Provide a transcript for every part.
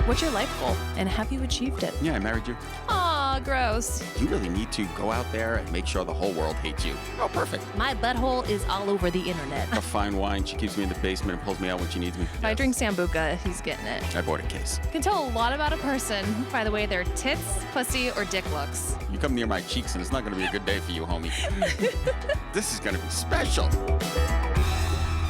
What's your life goal, and have you achieved it? Yeah, I married you. Aw, gross. You really need to go out there and make sure the whole world hates you. Oh, perfect. My butthole is all over the internet. A fine wine. She keeps me in the basement and pulls me out when she needs me. If I drink Sambuca, he's getting it. I bought a case. Can tell a lot about a person by the way their tits, pussy, or dick looks. You come near my cheeks and it's not going to be a good day for you, homie. This is going to be special.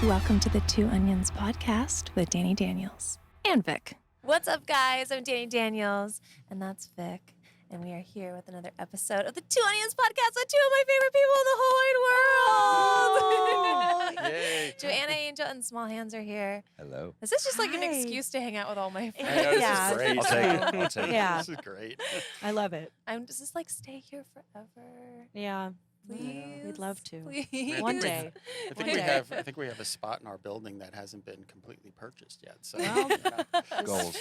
Welcome to the Two Onions podcast with Dani Daniels and Vic. What's up, guys? I'm Dani Daniels, and that's Vic, and we are here with another episode of the Two Onions podcast with two of my favorite people in the whole wide world. Yay. Joanna and Small Hands are here. Hello. This is just like an excuse to hang out with all my friends. I know, this Yeah. is great. I'll take it. I'll take it. Yeah. This is great. I love it. I'm just like, stay here forever. Yeah. Please. We'd love to. Please. One day. I think One we day. have a spot in our building that hasn't been completely purchased yet. So Goals.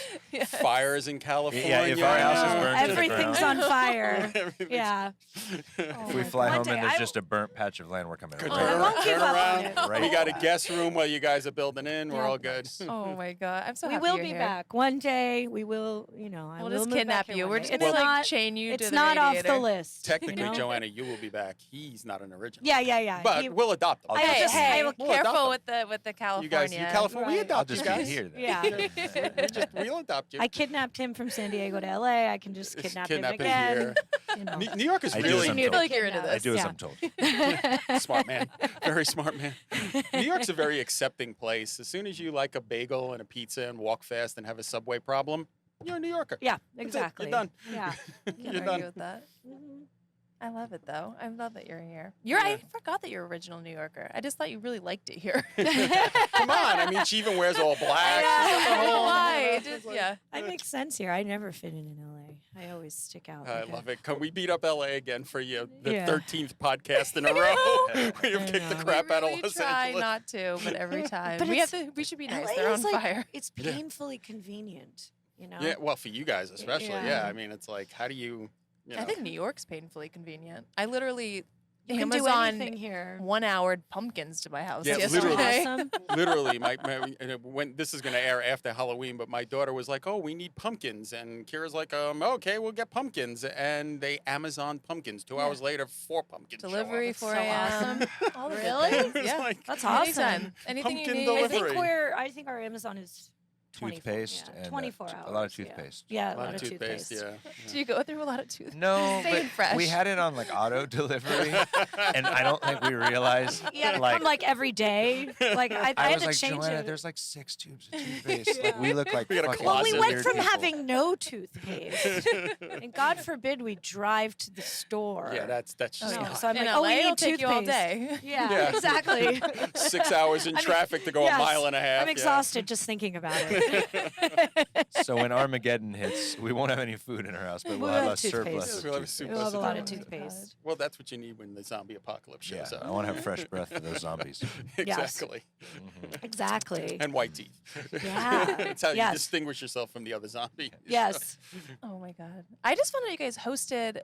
fires in California. Yeah, if our house is burnt to the Everything's ground. on fire. Everything's- Yeah. If we fly One home day and there's I just a burnt patch of land, we're coming Turn, over. I won't give turn up on around. it. Right. We got a guest room while you guys are building in. We're Yeah. all good. Oh my God. I'm so We happy will you're be here. back. One day we will, I We'll will just move kidnap back you. here We're one just day. going to It's like not, chain you to it's the not off radiator. the list. Technically, you know? Joanna, you will be back. He's not an original. Yeah. But He- we'll adopt him. I'll Hey, just- hey, I will- We'll careful adopt with the California. You guys, California, we Right. adopt I'll you just guys. be here then. Yeah. We'll adopt you. I kidnapped him from San Diego to LA. I can just kidnap him Kidnap him again. here. You know. New York is I do as really I'm I feel told. like you're into I this. I do as Yeah. I'm told. smart man. Very smart man. New York's a very accepting place. As soon as you like a bagel and a pizza and walk fast and have a subway problem, you're a New Yorker. Yeah, That's it. exactly. You're done. Yeah. Can't You're argue done. with that. Mhm. I love it though. I love that you're here. I forgot that you're an original New Yorker. I just thought you really liked it here. Come on. I mean, she even wears all black. I don't know why. It just, yeah. I make sense here. I never fit in LA. I always stick out. I like love a- it. Can we beat up LA again for you? The Yeah. 13th podcast in a row. We have I kicked the know. crap we out really of Los try Angeles. not to, but every time But we have it's- to. We should be nice. LA They're on is like, fire. It's painfully convenient, you know? Yeah, well, for you guys especially. Yeah. Yeah. I mean, it's like, how do you know? I think New York's painfully convenient. I literally You can do Amazon anything here. 1-houred pumpkins to my house Yeah, yesterday. literally. Awesome. Literally, when this is going to air after Halloween, but my daughter was like, "Oh, we need pumpkins," and Kira's like, "Okay, we'll get pumpkins," and they Amazon pumpkins. 2 hours later, 4 pumpkins. show up. Delivery It's 4 so a.m. All the good Really? things. It's Yeah, like- That's awesome. Anytime. Anything you Pumpkin need. delivery. I think our Amazon is 24, Toothpaste yeah, and 24 hours. a lot of yeah. toothpaste. Yeah, a lot of toothpaste. Yeah. Do you go through a lot of tooth? No, Staying but fresh. we had it on like auto delivery, and I don't think we realized. Yeah, like, come like every day. Like I I had was to like, change Joanna, it. there's like 6 tubes of toothpaste. Like we look like We got a fucking Well, we closet. went weird from people. having no toothpaste, and God forbid we drive to the store. Yeah, that's just No, not- so I'm In like, LA, we it'll need take you all toothpaste. day. Yeah, Yeah. exactly. 6 hours in traffic to go Yes, a mile and a half. I'm yeah. exhausted just thinking about it. So when Armageddon hits, we won't have any food in our house, but we'll We'll have have a toothpaste. surplus. We'll have a of toothpaste. super We'll have a lot of toothpaste. toothpaste. Well, that's what you need when the zombie apocalypse Yeah, shows I up. want to have fresh breath for those zombies. Exactly. Exactly. And white teeth. Yeah. That's how you Yes. distinguish yourself from the other zombie. Yes. Oh my God. I just found out you guys hosted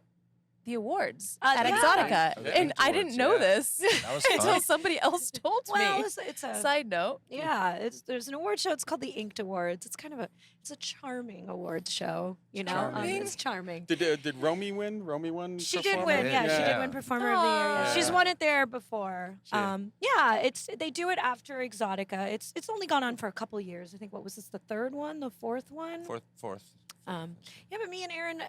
the awards Yeah. at Exotica. Oh, the And I Inked didn't Awards, know yeah. this That was until fun. somebody else told Well, me. it's a Side note. yeah. There's an award show. It's called the Inked Awards. It's kind of it's a charming awards show. You know, Charming. it's charming. Did Romy win? Romy won. She did Performer? win. Yeah, she did Yeah. win Performer of the Year. Yeah. Aw. She's won it there before. She- Yeah, they do it after Exotica. It's only gone on for a couple years. I think what was this, the third one, the fourth one? Fourth. Yeah, but me and Aaron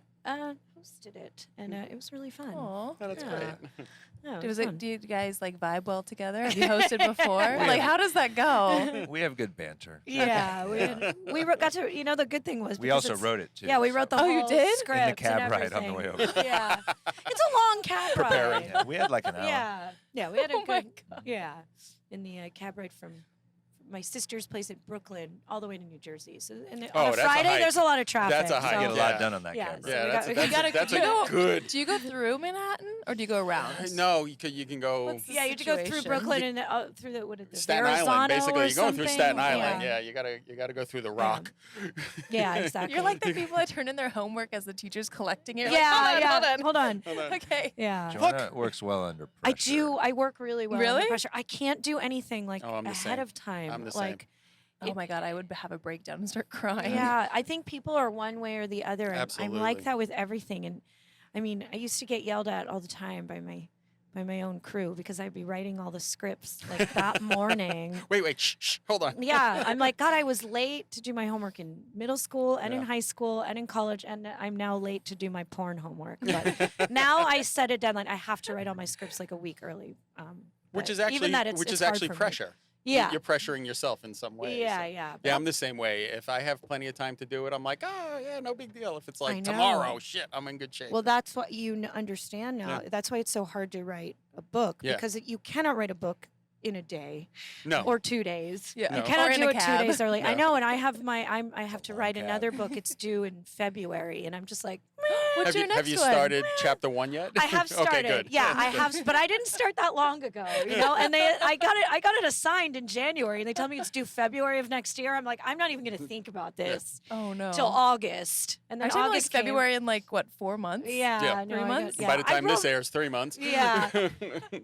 hosted it, and it was really fun. Aw. Oh, that's Yeah. great. Yeah, it Do was you fun. guys like vibe well together? Have you hosted before? Like, how does that go? We have good banter. Yeah, got to. You know, the good thing was We because also it's- wrote it too. Yeah, we wrote the Oh, whole you did? script In the cab and ride on the way everything. over. Yeah, it's a long cab Preparing. ride. Yeah, we had like an hour. Yeah, we had a Oh my good. Yeah, in the cab ride from my sister's place in Brooklyn all the way to New Jersey. So on Oh, a that's a Friday, hike. there's a lot of traffic. That's a hike. so- You get a Yeah. lot done on that Yeah, cab so ride. Yeah, we that's got- that's, we gotta- that's you a go- good. Do you go through Manhattan or do you go around? No, you can go What's the Yeah, you have to go through situation? Brooklyn and through the what is this? Staten Verrazano Island. Basically, or you're going through something? Staten Island. Yeah, Yeah, you gotta go through the Rock. yeah, exactly. You're like the people that turn in their homework as the teacher's collecting it. You're yeah, like, yeah. hold on. Hold on. Okay. Yeah. Joanna works well under pressure. I do. I work really well Really? under pressure. I can't do anything like Oh, I'm the ahead same. of time. I'm the like Oh my God, I would have a breakdown and start crying. Yeah, I think people are one way or the other. I'm like Absolutely. that with everything. And I mean, I used to get yelled at all the time by my own crew because I'd be writing all the scripts like that morning. Wait, shh, hold on. Yeah, I'm like, God, I was late to do my homework in middle school and in Yeah. high school and in college, and I'm now late to do my porn homework. But now I set a deadline. I have to write all my scripts like a week early. Which but is actually even that, it's hard for me. pressure. Yeah. You're pressuring yourself in some way. Yeah, so. yeah. Yeah, I'm the same way. If I have plenty of time to do it, I'm like, oh, yeah, no big deal. If it's I like know. tomorrow, shit, I'm in good shape. Well, that's what you understand now. Yeah. That's why it's so hard to write a book Yeah. because you cannot write a book in a day no. or 2 days. Yeah. No. You Or cannot in do a it 2 cab. days early. I No. know, and I have I have to long write cab. another book. It's due in February, and I'm just like, What's your next have you one? started chapter 1 yet? I have started. Okay, good. Yeah, I have, but I didn't start that long ago, you know. And I got it assigned in January, and they tell me it's due February of next year. I'm like, I'm not even going to think about this Oh no. till August, and then Our time was August came. February in like what 4 months? Yeah, Yeah. no, 3 I months? got- By yeah, the time I this wrote- airs, 3 months. Yeah.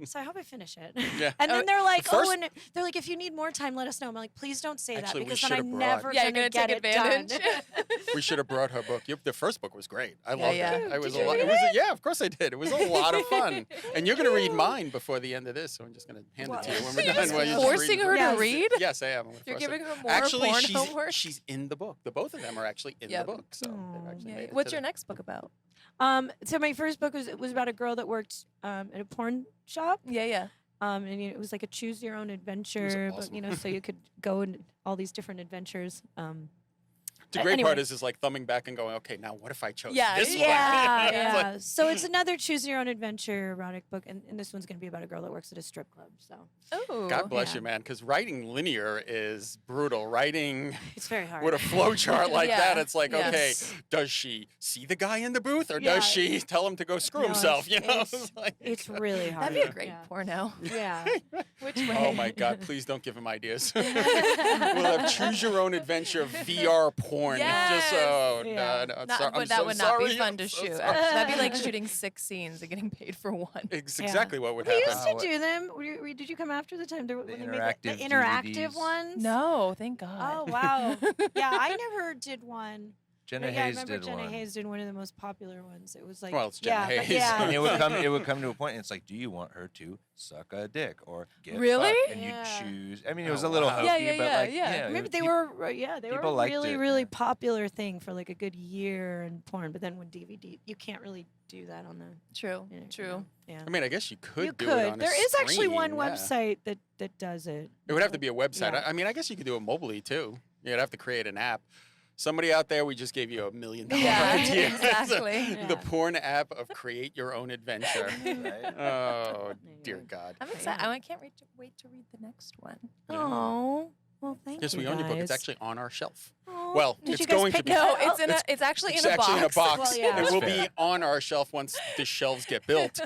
So I hope I finish it. Yeah. And then Oh, they're like, first- they're like, if you need more time, let us know. I'm like, please don't say Actually, we that because then should I'm have never brought- Yeah, you're gonna gonna get take it advantage. done. We should have brought her book. The first book was great. I loved yeah. it. It was Did a you lot. read Yeah, of course I did. It was a lot of fun. And you're going to read mine before the end of this, so I'm just going to hand it to you when So we're you're done. just while you're just forcing reading her it. to Yes. read? Yes, I am. I'm gonna You're force her. giving her more Actually, porn she's, homework? she's in the book. The both of them are actually in Yep. the book. So they've actually made it What's to your the- next book about? So my first book was about a girl that worked at a porn shop. Yeah. And it was like a choose your own adventure, awesome. but so you could go in all these different adventures. The great anyway. part is like thumbing back and going, okay, now what if I chose Yeah, this one? Yeah, It's like- yeah. So it's another choose your own adventure erotic book, and this one's going to be about a girl that works at a strip club. So Oh. God bless Yeah. you, man, because writing linear is brutal. Writing it's very hard. with a flow chart like Yeah. that, it's like, okay, Yes. does she see the guy in the booth or Yeah. does she tell him to go screw No, himself? You know, it's- like, It's really hard. That'd be a great Yeah. porno. Yeah. Which oh way? my God, please don't give him ideas. We'll have choose your own adventure VR porn. Just Yes. Yeah. no, Not- I'm but that so would not be sorry. fun I'm to so shoot. sorry. That'd be like shooting 6 scenes and getting paid for one. It's Yeah. exactly what would We happen. used to Wow. do them. Did you come after the time? When they made the interactive interactive DVDs. ones? No, thank God. Oh wow. Yeah, I never did one. Jenna But yeah, I Hayes remember did Jenna one. Hayes did one of the most popular ones. It was like, Well, it's Jenna yeah, but Hayes. yeah. And it would come to a point, and it's like, do you want her to suck a dick or get Really? fucked? And Yeah. you choose. I mean, it Oh, was a little wow. hokey, Yeah, but yeah, like, yeah. yeah, Maybe they peop- were, they were people liked really, it, really yeah. popular thing for like a good year in porn. But then when DVD, you can't really do that on the. True. you know, True. Yeah. I mean, I guess you could You do it could. on a There is actually one screen, yeah. website that does it. It would have to be a website. Yeah. I mean, I guess you could do it mobily too. You'd have to create an app. Somebody out there, we just gave you $1 million Yeah, idea. exactly. Yeah. The porn app of create your own adventure. Right? Oh, Yeah. dear God. I'm excited. I can't wait to read the next one. Oh, well, thank Yes, you. we own your book. It's guys. actually on our shelf. Aw. Well, Did it's you guys going to pick be. it No, up? it's in Oh, a. It's actually It's in a actually box. in a box. Well, yeah. It will That's be fair. on our shelf once the shelves get built. Its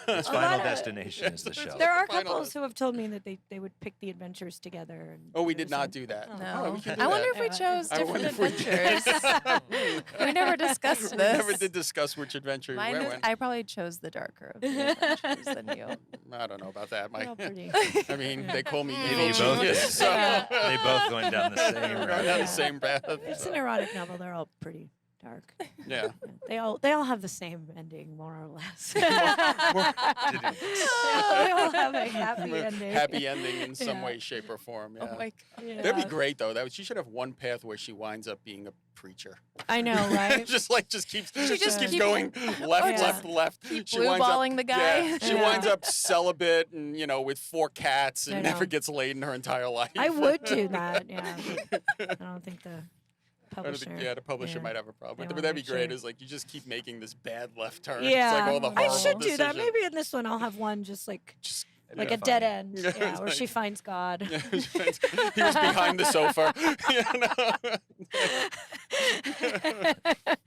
A final lot of- destination is the shelf. There are Final couples list. who have told me that they would pick the adventures together. And Oh, we it did was not like- do that. Oh. No. we can do I wonder that. if we chose I different wonder if we did. adventures. We never discussed We this. never did discuss which adventure Mine we is, went. I probably chose the darker of the adventures than you. I don't know about that. They're all pretty. I mean, they call me Maybe evil you both genius. did. So They both going down the same Going road. down Yeah. the same path. It's an erotic novel. They're all pretty dark. Yeah. Yeah. They all have the same ending, more or less. Did it- they all have a happy ending. Happy ending in some Yeah. way, shape, or form. Yeah. Oh my God. Yeah. That'd be great though. She should have one path where she winds up being a preacher. I know, right? just keeps just keeps keep- going left, yeah. left, left. Keep She blue winds up- balling the guy. Yeah, she Yeah. winds up celibate and with 4 cats I and know. never gets laid in her entire life. I would do that. Yeah. but I don't think the I don't publisher. think, yeah, the publisher yeah. might have a problem They with it, but wanna that'd be make great. sure. Is like you just keep making this bad left turn. Yeah, It's like all the I horrible should do that. decisions. Maybe in this one, I'll have one just like Just like Yeah. a dead end. Yeah, Yeah, it's where she like- finds God. Yeah, he was behind the sofa.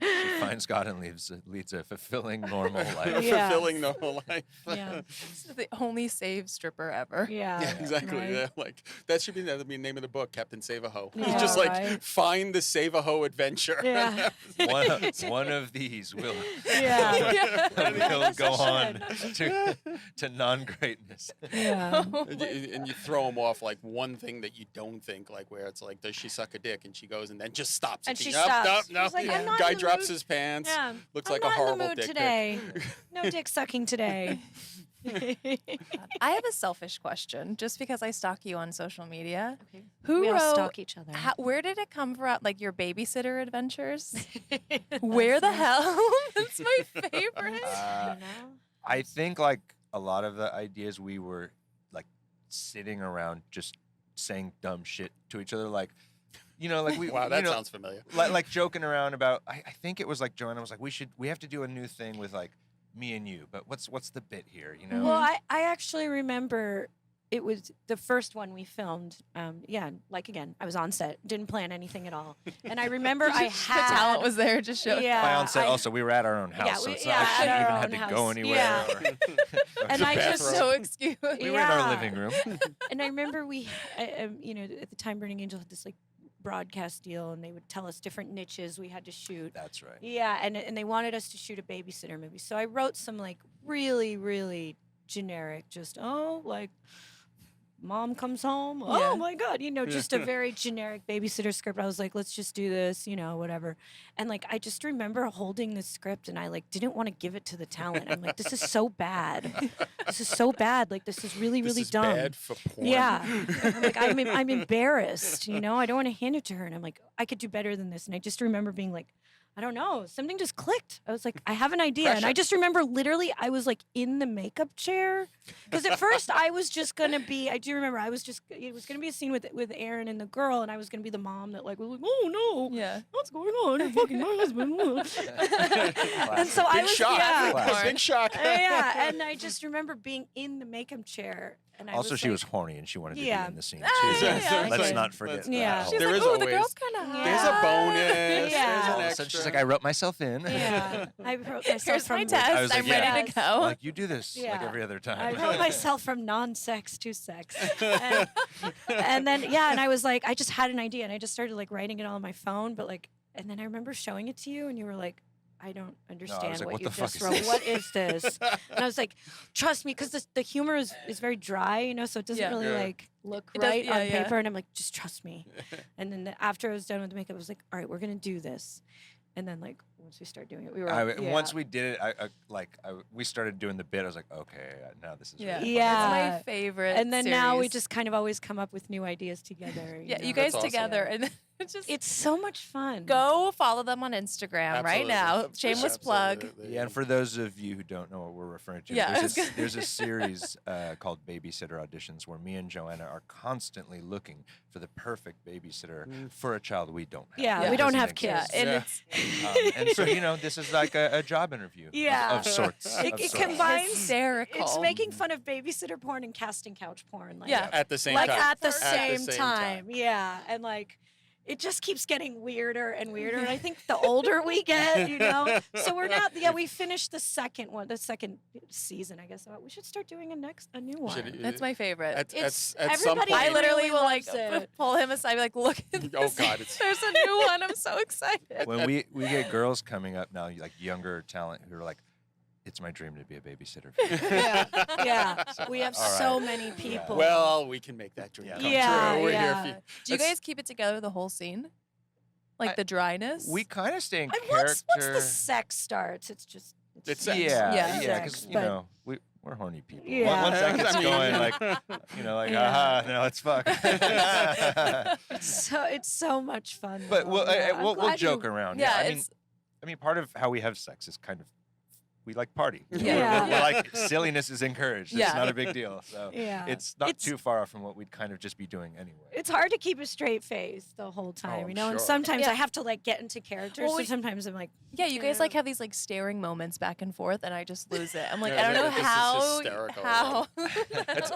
She finds finds God and leads a fulfilling, normal life. Yeah. Fulfilling normal life. Yeah. This is the only saved stripper ever. Yeah. Yeah, exactly. right. Yeah, like that should be the name of the book, Captain Save-A-Ho. Yeah, Just like right. find the Save-A-Ho adventure. Yeah. One of these will Yeah. will go Should. on to non-greatness. Yeah. And you throw them off like one thing that you don't think, like where it's like, does she suck a dick? And she goes and then just stops. And at the- she Nope, stops. nope, She's like, nope. "I'm not Guy in the drops mood." his pants. Yeah. Looks I'm like not a horrible in the mood dick today. pic. No dick sucking today. I have a selfish question, just because I stalk you on social media. Okay. Who we all wrote? stalk each other. Where did it come from? Like your babysitter adventures? Where the hell? That's my favorite. I think like a lot of the ideas we were like sitting around just saying dumb shit to each other, like like we Wow, that sounds familiar. like joking around about. I think it was like Joanna was like, we have to do a new thing with like me and you, but what's the bit here? Well, I actually remember it was the first one we filmed. Like again, I was on set, didn't plan anything at all, and I remember I The had talent was there to show. Yeah, My on set I- also, we were at our own house, Yeah, so we- it's yeah, not like she at our even own had to house. go anywhere. Yeah. And The I just bathroom. So excuse. We were in our Yeah. living room. And I remember at the time, Burning Angel had this like broadcast deal, and they would tell us different niches we had to shoot. That's right. Yeah, and they wanted us to shoot a babysitter movie. So I wrote some like really, really generic, just like mom comes home. Yeah. Oh my God, just a very generic babysitter script. I was like, let's just do this, whatever. And like I just remember holding this script, and I like didn't want to give it to the talent. I'm like, this is so bad. This is so bad. Like this is really, This really is dumb. bad for porn. Yeah. I'm like, I'm embarrassed, I don't want to hand it to her. And I'm like, I could do better than this. And I just remember being like, I don't know, something just clicked. I was like, I have an idea. And I Pressure. just remember literally I was like in the makeup chair. Because at first I was just going to be, I do remember, it was going to be a scene with Aaron and the girl. And I was going to be the mom that like was like, oh no, Yeah. what's going on? You're fucking my husband. And so I Big was, shock. yeah. Big shock. Yeah, and I just remember being in the makeup chair. And I Also, was she like, was horny and she wanted to be Yeah. in the scene Ah, too. yeah, Let's okay. not forget that. Yeah. whole- She's There like, is oh, the always- girl's kind of hot. There's a bonus. Yeah. There's All an of a extra. sudden, she's like, I wrote myself in. Yeah, I wrote myself Here's from my the- test. I was like, I'm ready to go. Like, you do this like Yeah. every other time. I wrote myself from non-sex to sex, and then and I was like, I just had an idea, and I just started like writing it all on my phone, but like, and then I remember showing it to you, and you were like, I don't understand like, what what you the fuck just is wrote. this? What is this? And I was like, trust me, because the humor is very dry, so it doesn't Yeah. really Yeah. like look It does- right yeah, on yeah. paper. And I'm like, just trust me. And then after I was done with the makeup, I was like, all right, we're gonna do this. And then like once we started doing it, we were Once we did it, we started doing the bit. I was like, okay, now this is Yeah. really Yeah. It's my favorite. and then now we series. just kind of always come up with new ideas together. Yeah, you know? guys That's awesome. together, and it's just It's so much fun. go follow them on Instagram right Absolutely. now. Shameless plug. Absolutely. Yeah, and for those of you who don't know what we're referring to, Yeah, I there's, was a, there's a series called Babysitter Auditions where me and Joanna are constantly looking for the perfect babysitter for a child we don't have. Yeah, we It don't doesn't have exist. kids. And Yeah. it's And so, this is like a job interview Yeah. of sorts. It of sorts. combines. hysterical. It's making fun of babysitter porn and casting couch porn. Like, Yeah. At the same like time. at the At same time. Yeah, and like it just keeps getting weirder and weirder. And I think the older we get, so we're not. Yeah, we finished the second one, the second season. I guess we should start doing a new one. Should- That's my favorite. At some everybody- point. I literally really will like loves it. pull him aside, be like, look at this. Oh, God, it's- There's a new one. I'm so excited. When we get girls coming up now, like younger talent who are like, it's my dream to be a babysitter. Yeah, we have All so right. many people. Well, we can make that dream Yeah. come Yeah, true. We're yeah. here for you. Do you That's- guys keep it together the whole scene? Like I- the dryness? We kind of stay in And character. once the sex starts, it's just It's sex. sex. Yeah, Yeah. because Sex, but- we're horny people. Yeah. Once that I gets mean- going, Yeah. aha, no, it's fuck. it's so much fun. But though. we'll Yeah, I'm we'll glad joke you- around. Yeah, I it's mean, part of how we have sex is kind of we like party. Yeah. We're like silliness is encouraged. Yeah. It's not a big deal. So Yeah. it's not too far off from what we'd kind of just be doing anyway. It's hard to keep a straight face the whole time, I'm you know. And sure. sometimes Yeah. I have to like get into character. Well, So we- sometimes I'm like, Yeah, you guys like have these like staring moments back and forth, and I just lose it. I'm like, Yeah, I don't know this is how. hysterical. How?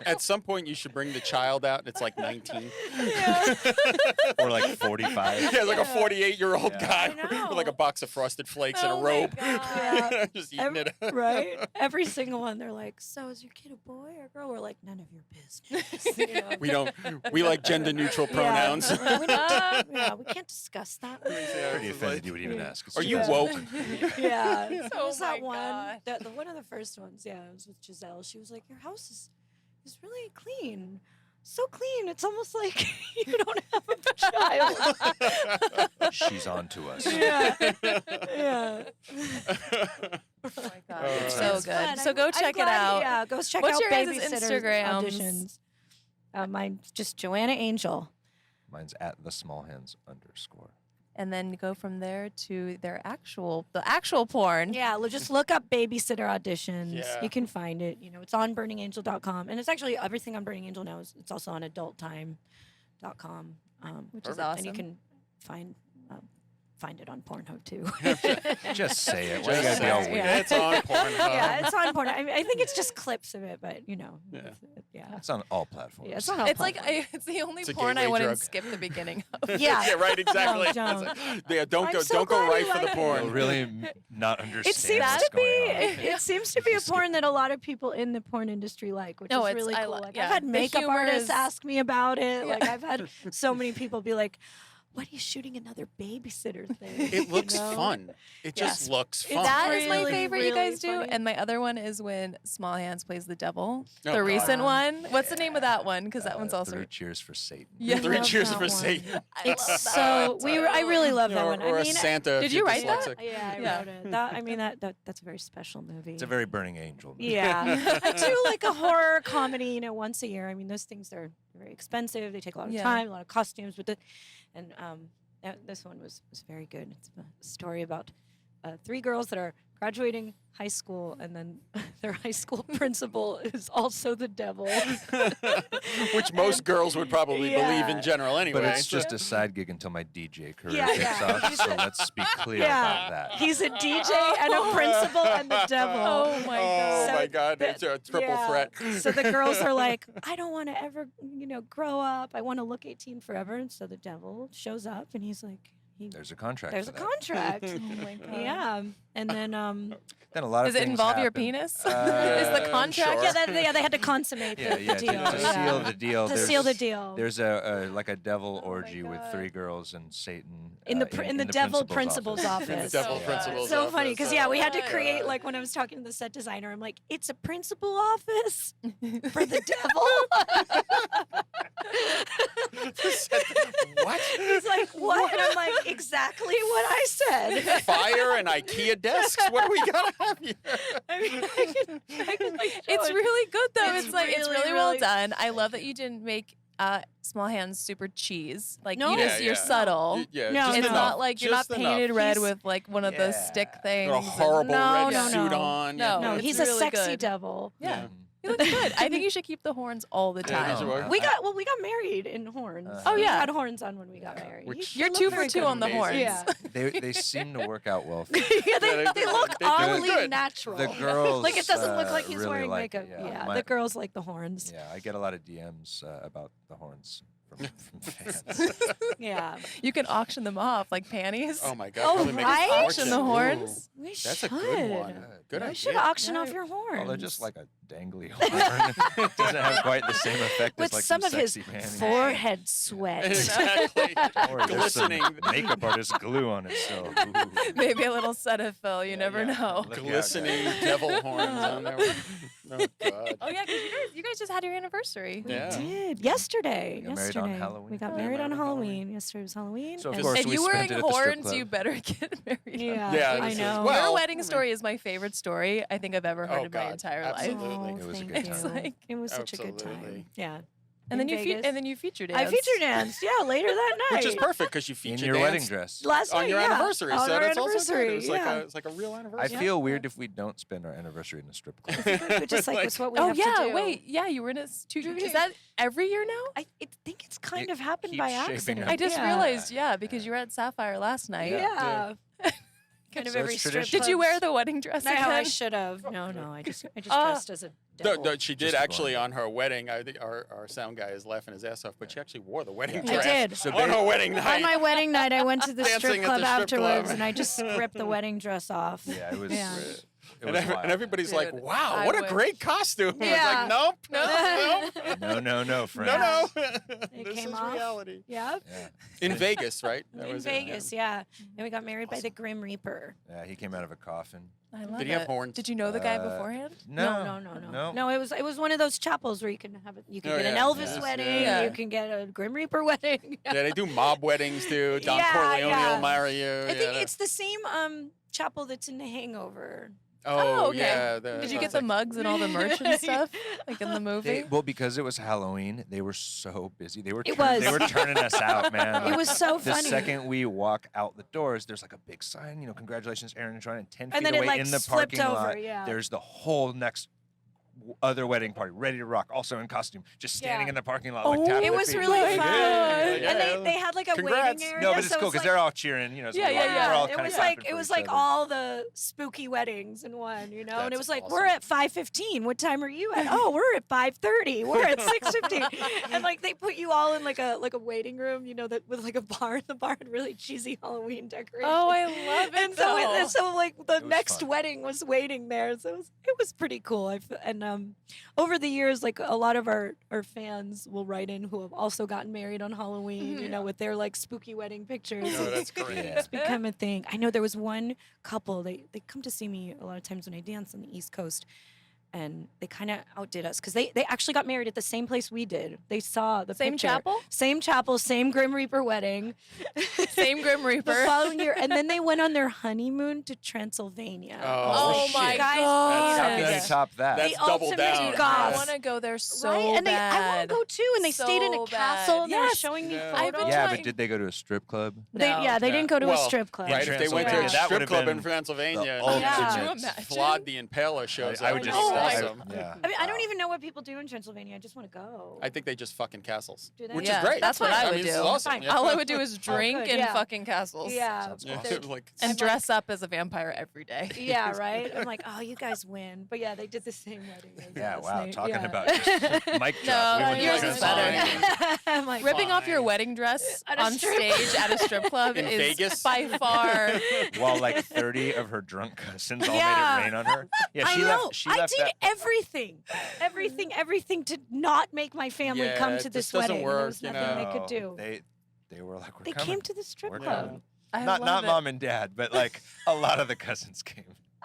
At some point, you should bring the child out. It's like 19. Or like 45. Yeah, like a 48-year-old Yeah. guy I know. with like a box of Frosted Flakes and Oh a my robe, Yeah. just eating it. right? Every single one, they're like, so is your kid a boy or a girl? We're like, none of your business. You know? We don't. We like gender-neutral pronouns. Yeah, we we can't discuss that. Pretty offended you would even ask. Are you Yeah. woke? Yeah. There Oh was that my one, gosh. the one of the first ones, yeah, it was with Giselle. She was like, your house is really clean. So clean. It's almost like you don't have a child. She's on to us. Yeah. Yeah. Oh my god, Oh, it's that's so fun. good. So go I'm check it glad- out. Yeah, go check What's out your guys' Babysitter's Instagrams? auditions. Mine's just Joanna Angel. Mine's at the small hands _. And then you go from there to the actual porn. Yeah, just look up babysitter auditions. Yeah. You can find it. You know, it's on burningangel.com. And it's actually everything on Burning Angel now. It's also on adulttime.com. Which is Perfect. awesome. And you can find it on Pornhub too. Just say it. Why you Just gotta be all say weird? it. It's on Pornhub. yeah, it's on Pornhub. I mean, I think it's just clips of it, but you know, Yeah. yeah. It's on all platforms. Yeah, it's on all It's like platforms. it's the only It's a porn I gateway wouldn't drug. skip the beginning of. Yeah. Yeah, right. Exactly. No, don't. Yeah, don't I'm go. so Don't go glad right you for the like it. porn. You'll really not understand It seems what's to be. going on. It seems to be a porn that a lot of people in the porn industry like, which No, is it's- really I cool. lo- Like, yeah. I've had The makeup humor artists is- ask me about it. Yeah. Like I've had so many people be like, "What are you shooting another babysitter thing?" It looks You know? fun. It just Yes. looks It's fun. That is my really, favorite you really guys do. funny. And my other one is when Small Hands plays the devil. Oh, the God. recent one. What's the name of that one? Because that one's also. 3 cheers for Satan. Yeah. Three love cheers that for one. Satan. I It's love so that. I really love that Or, one. or I a mean, Santa. if Did you're you write that? dyslexic. yeah, I Yeah. wrote it. That, I mean, that's a very special movie. It's a very burning angel. movie. Yeah, I do like a horror comedy, you know, once a year. I mean, those things are very expensive. They take a lot of Yeah. time, a lot of costumes, this one was very good. It's a story about 3 girls that are graduating high school, and then their high school principal is also the devil. Which most girls would probably believe in Yeah. general anyway. But it's just a side gig until my DJ career Yeah, kicks yeah. off. So let's be clear Yeah. about that. He's a DJ and a principal and the devil. Oh my Oh god. my God! the- It's a triple yeah. threat. So the girls are like, I don't want to ever, grow up. I want to look 18 forever. And so the devil shows up, and he's like, There's a contract. there's for a that. contract. Oh my god. Yeah, and then Then a lot Does of it things involve your happen. penis? Is the contract? sure. yeah, they had to consummate Yeah, the yeah. deal. To seal the deal. To there's- seal the deal. There's a like a devil Oh my orgy with God. 3 girls and Satan in the devil principal's office. In the devil So principal's So office. funny because we had to God. create like when I was talking to the set designer, I'm like, it's a principal office for the devil. What? He's like, what? And I'm like, exactly what I said. Fire and IKEA desks? What do we gotta have here? I mean, I can like show It's it. really good though. It's It's like it's really, really well really- done. I love that you didn't make Small Hands super cheese. Like No. you Yeah, just you're yeah. subtle. Yeah, No, just It's no. enough. not like you're not Just painted enough. red He's- with like one of those Yeah. stick Or things. a and- horrible no, red no, suit no. on. No, No, it's he's really a sexy good. devil. Yeah. He looks good. I think you should keep the horns all the Yeah, time. these are- We got married in horns. Oh, We yeah. had horns on when we got Yeah. married. Which- He You're looked 2 very for 2 good. on the Amazing. horns. Yeah. They seem to work out well. Yeah, Yeah, they they look do oddly good. natural. The girls like it doesn't look like he's really wearing like makeup. it, Yeah, My- the girls like the horns. Yeah, I get a lot of DMs about the horns from fans. Yeah. You can auction them off like panties. Oh my God! Oh, probably make a right? Auction the fortune. horns. We Ooh, that's should. a good one. Good We idea. should auction Yeah. off your horns. Well, they're just like a dangly horn. Doesn't have quite the same effect with as like some of his sexy panties. forehead sweat. Exactly. Don't worry, there's some Glistening. makeup artist glue on it still. Ooh. Maybe a little Cetaphil. You never know. Look out, Glistening guys. devil horns on there. Oh God. Oh yeah, because you guys just had your anniversary. We Yeah. did yesterday. We got married yesterday. on Halloween. We got Yeah, married on married on Halloween. Halloween. Yesterday was Halloween. So of and- course If we you spent wearing it at the strip horns, club. you better get married. Yeah, Yeah, I this is- know. well, Your wedding I mean- story is my favorite story I think I've ever heard Oh, in my God, entire absolutely. life. Oh, It was a thank good you. time. It was such a good time. Absolutely. Yeah. And then in Vegas. and then you featured I feature danced, yeah, later that night. Which is perfect because you In feature your dance wedding dress. Last on night, your yeah. anniversary. On So our that's also good. anniversary, It's yeah. like a real I anniversary. feel weird if we don't spend our anniversary in a strip club. But just like, it's what we Oh have to yeah, do. wait, yeah, you were in a Is that every year now? I think it's kind It of happened keeps by shaping accident. up. I just yeah. realized, because you were at Sapphire last night. Yeah. Kind of So every it's strip tradition. Did you club's- wear the wedding dress No, again? I should have. No, I just Ah. dressed as a devil. No, she did Just actually blind. on her wedding. I think our sound guy is laughing his ass off, but she actually wore the wedding I dress did. So on her wedding On night. my wedding night, I went to the Dancing strip at club the strip afterwards, club. and I just ripped the wedding dress off. Yeah, it was. Yeah. It was wild. And everybody's like, Dude, "Wow, I what a wish. great costume!" Yeah. It's like, nope, No, friend. no. It This came is off. reality. Yeah. Yeah. In Vegas, right? That In was it, Vegas, yeah. And we got married by the Grim Reaper. Yeah, he came out of a coffin. I love Did he have it. horns? Did you know the guy Uh, beforehand? No. No, it was one of those chapels where you can have it. You can Oh, get an yeah. Elvis Yes, wedding. yeah. You can get a Grim Reaper wedding. Yeah, they do mob weddings too. Don Yeah, Corleone yeah. will marry you. I think it's the same chapel that's in The Hangover. Oh, okay. yeah. Did you get the mugs and all the merch and stuff like in the movie? Well, because it was Halloween, they were so busy. They were It they was. were turning us out, man. It was so The funny. second we walk out the doors, there's like a big sign, congratulations, Aaron and Joanna, and 10 feet And then it, away like, in the flipped parking over, lot, yeah. there's the whole next other wedding party, ready to rock, also in costume, just standing Yeah. in the parking lot, Oh, like tapping It their was feet. really Like, fun. "Hey." And they had like a Congrats. waiting area. No, but it's so cool it's because like, they're all cheering, so Yeah, yeah, yeah. we're all It kinda was clapping like for it was each like other. all the spooky weddings in one, and it That's was like awesome. we're at 5:15. What time are you at? Oh, we're at 5:30. We're at 6:15. And like they put you all in like a waiting room, that with like a bar. The bar had really cheesy Halloween decorations. Oh, I love it. And so like the It was next fun. wedding was waiting there, so it was pretty cool. And over the years, like a lot of our fans will write in who have also gotten married on Halloween, with their like spooky wedding pictures. Oh, that's great. It's become a thing. I know there was one couple. They come to see me a lot of times when I dance on the East Coast. And they kind of outdid us because they actually got married at the same place we did. They saw the Same picture. chapel? Same chapel, same Grim Reaper wedding. Same Grim The Reaper. following year, and then they went on their honeymoon to Transylvania. Oh, Oh my shit. Guys, god. How can you That's- top that? That's The double ultimate down. goth. I want to go there so right? And bad. I want to go too. And they stayed in a So castle. bad. And they were Yes. showing me Yeah. I've been photos. Yeah, trying- but did they go to a strip club? They didn't go to a Well, strip club. Right, if they went to Transylvania. a That strip would've club been in Pennsylvania, the and ultimate- Could you imagine? Vlad the Impaler shows I up. would It's just, Oh my awesome. yeah. I mean, I don't even know what people do in Transylvania. I just want to go. I think they just fucking castles, Do they? which Yeah, is great. that's what I would mean, this do. is awesome. Fine. Yeah. All I would do is drink good, in yeah. fucking castles. Yeah. Sounds Yeah, awesome. like, And dress up as a vampire every day. Yeah, right? I'm like, oh, you guys win. But yeah, they did the same wedding. as Yeah, us. wow. They- Talking yeah. about just mic drop. No, we went to yours is Transylvania. better. I'm like, Ripping off your Fine. wedding dress At a on strip stage at a strip club In is Vegas? by far. While like 30 of her drunk cousins all Yeah. made it rain on her. Yeah, I she know. left. She I left did that. everything to not make my family Yeah, come it to just this doesn't wedding. work, There was you nothing they know. could do. They were like, we're They coming. came to the strip We're club. coming. I Not love it. mom and dad, but like a lot of the cousins came.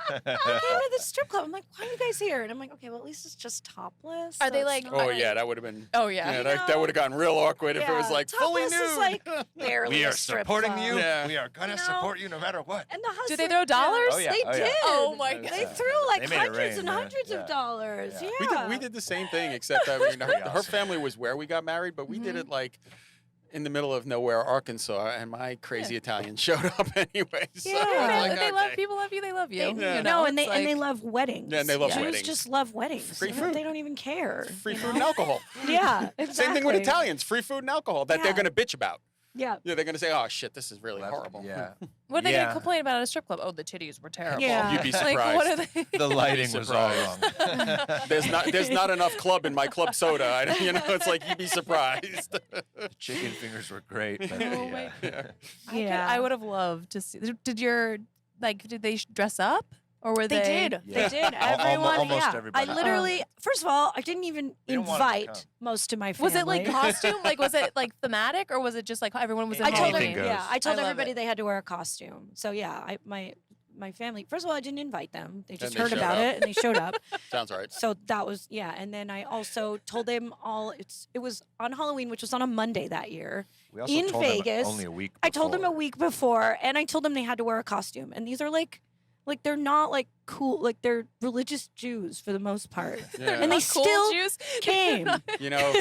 They came to the strip club. I'm like, why are you guys here? And I'm like, okay, well, at least it's just topless. Are so they it's like- not oh yeah, that would have been. Oh yeah. Yeah, You that know, would have gotten real awkward if it was yeah, like fully topless nude. is like barely We a are strip supporting club. you. Yeah. We are gonna You know? support you no matter what. And the husband, Do they throw dollars? Oh, yeah. They Oh, yeah. did. Oh my That's, god. They threw like They made it hundreds rain, and man. hundreds Yeah. of dollars. Yeah. Yeah. We did the same thing, except I mean, her awesome. family was where we got married, but we did it like in the middle of nowhere, Arkansas, and my crazy Italian showed up anyway. So Yeah. it was Family, like, they love okay. people love you. They love you. They, Yeah. You no, know, and they it's and they like- love weddings. Yeah, and they love Jews weddings. just love weddings. Free You know, food. They don't even care. Free you food know? and alcohol. Yeah, exactly. Same thing with Italians, free food and alcohol that they're Yeah. going to bitch about. Yeah. Yeah, they're going to say, "Oh shit, this is really Well, horrible." Yeah. What are they Yeah. gonna complain about at a strip club? Oh, the titties were terrible. Yeah. You'd be Like, surprised. what are they? The lighting was all Surprised. wrong. There's not enough club in my club soda. It's like you'd be surprised. Chicken fingers were great. But Oh my Yeah. Yeah. I would have loved to see. Did they dress up or were They did. Yeah. They did. Al- Everyone. almost yeah. everybody. I literally, first of all, I didn't even We don't want 'em to invite come. most of my family. Was it like costume? Like was it like thematic or was it just like everyone was in I told Anything Halloween? them, goes. yeah, I told I love everybody it. they had to wear a costume. So yeah, my family. First of all, I didn't invite them. They just they heard showed about up. it and they showed up. Sounds right. So that was and then I also told them all. It was on Halloween, which was on a Monday that year. We also in told them Vegas, only a week. I told them a before. week before, and I told them they had to wear a costume. And these are like they're not like cool, like they're religious Jews for the most part, Yeah. and they Not cool still Jews. came. You know,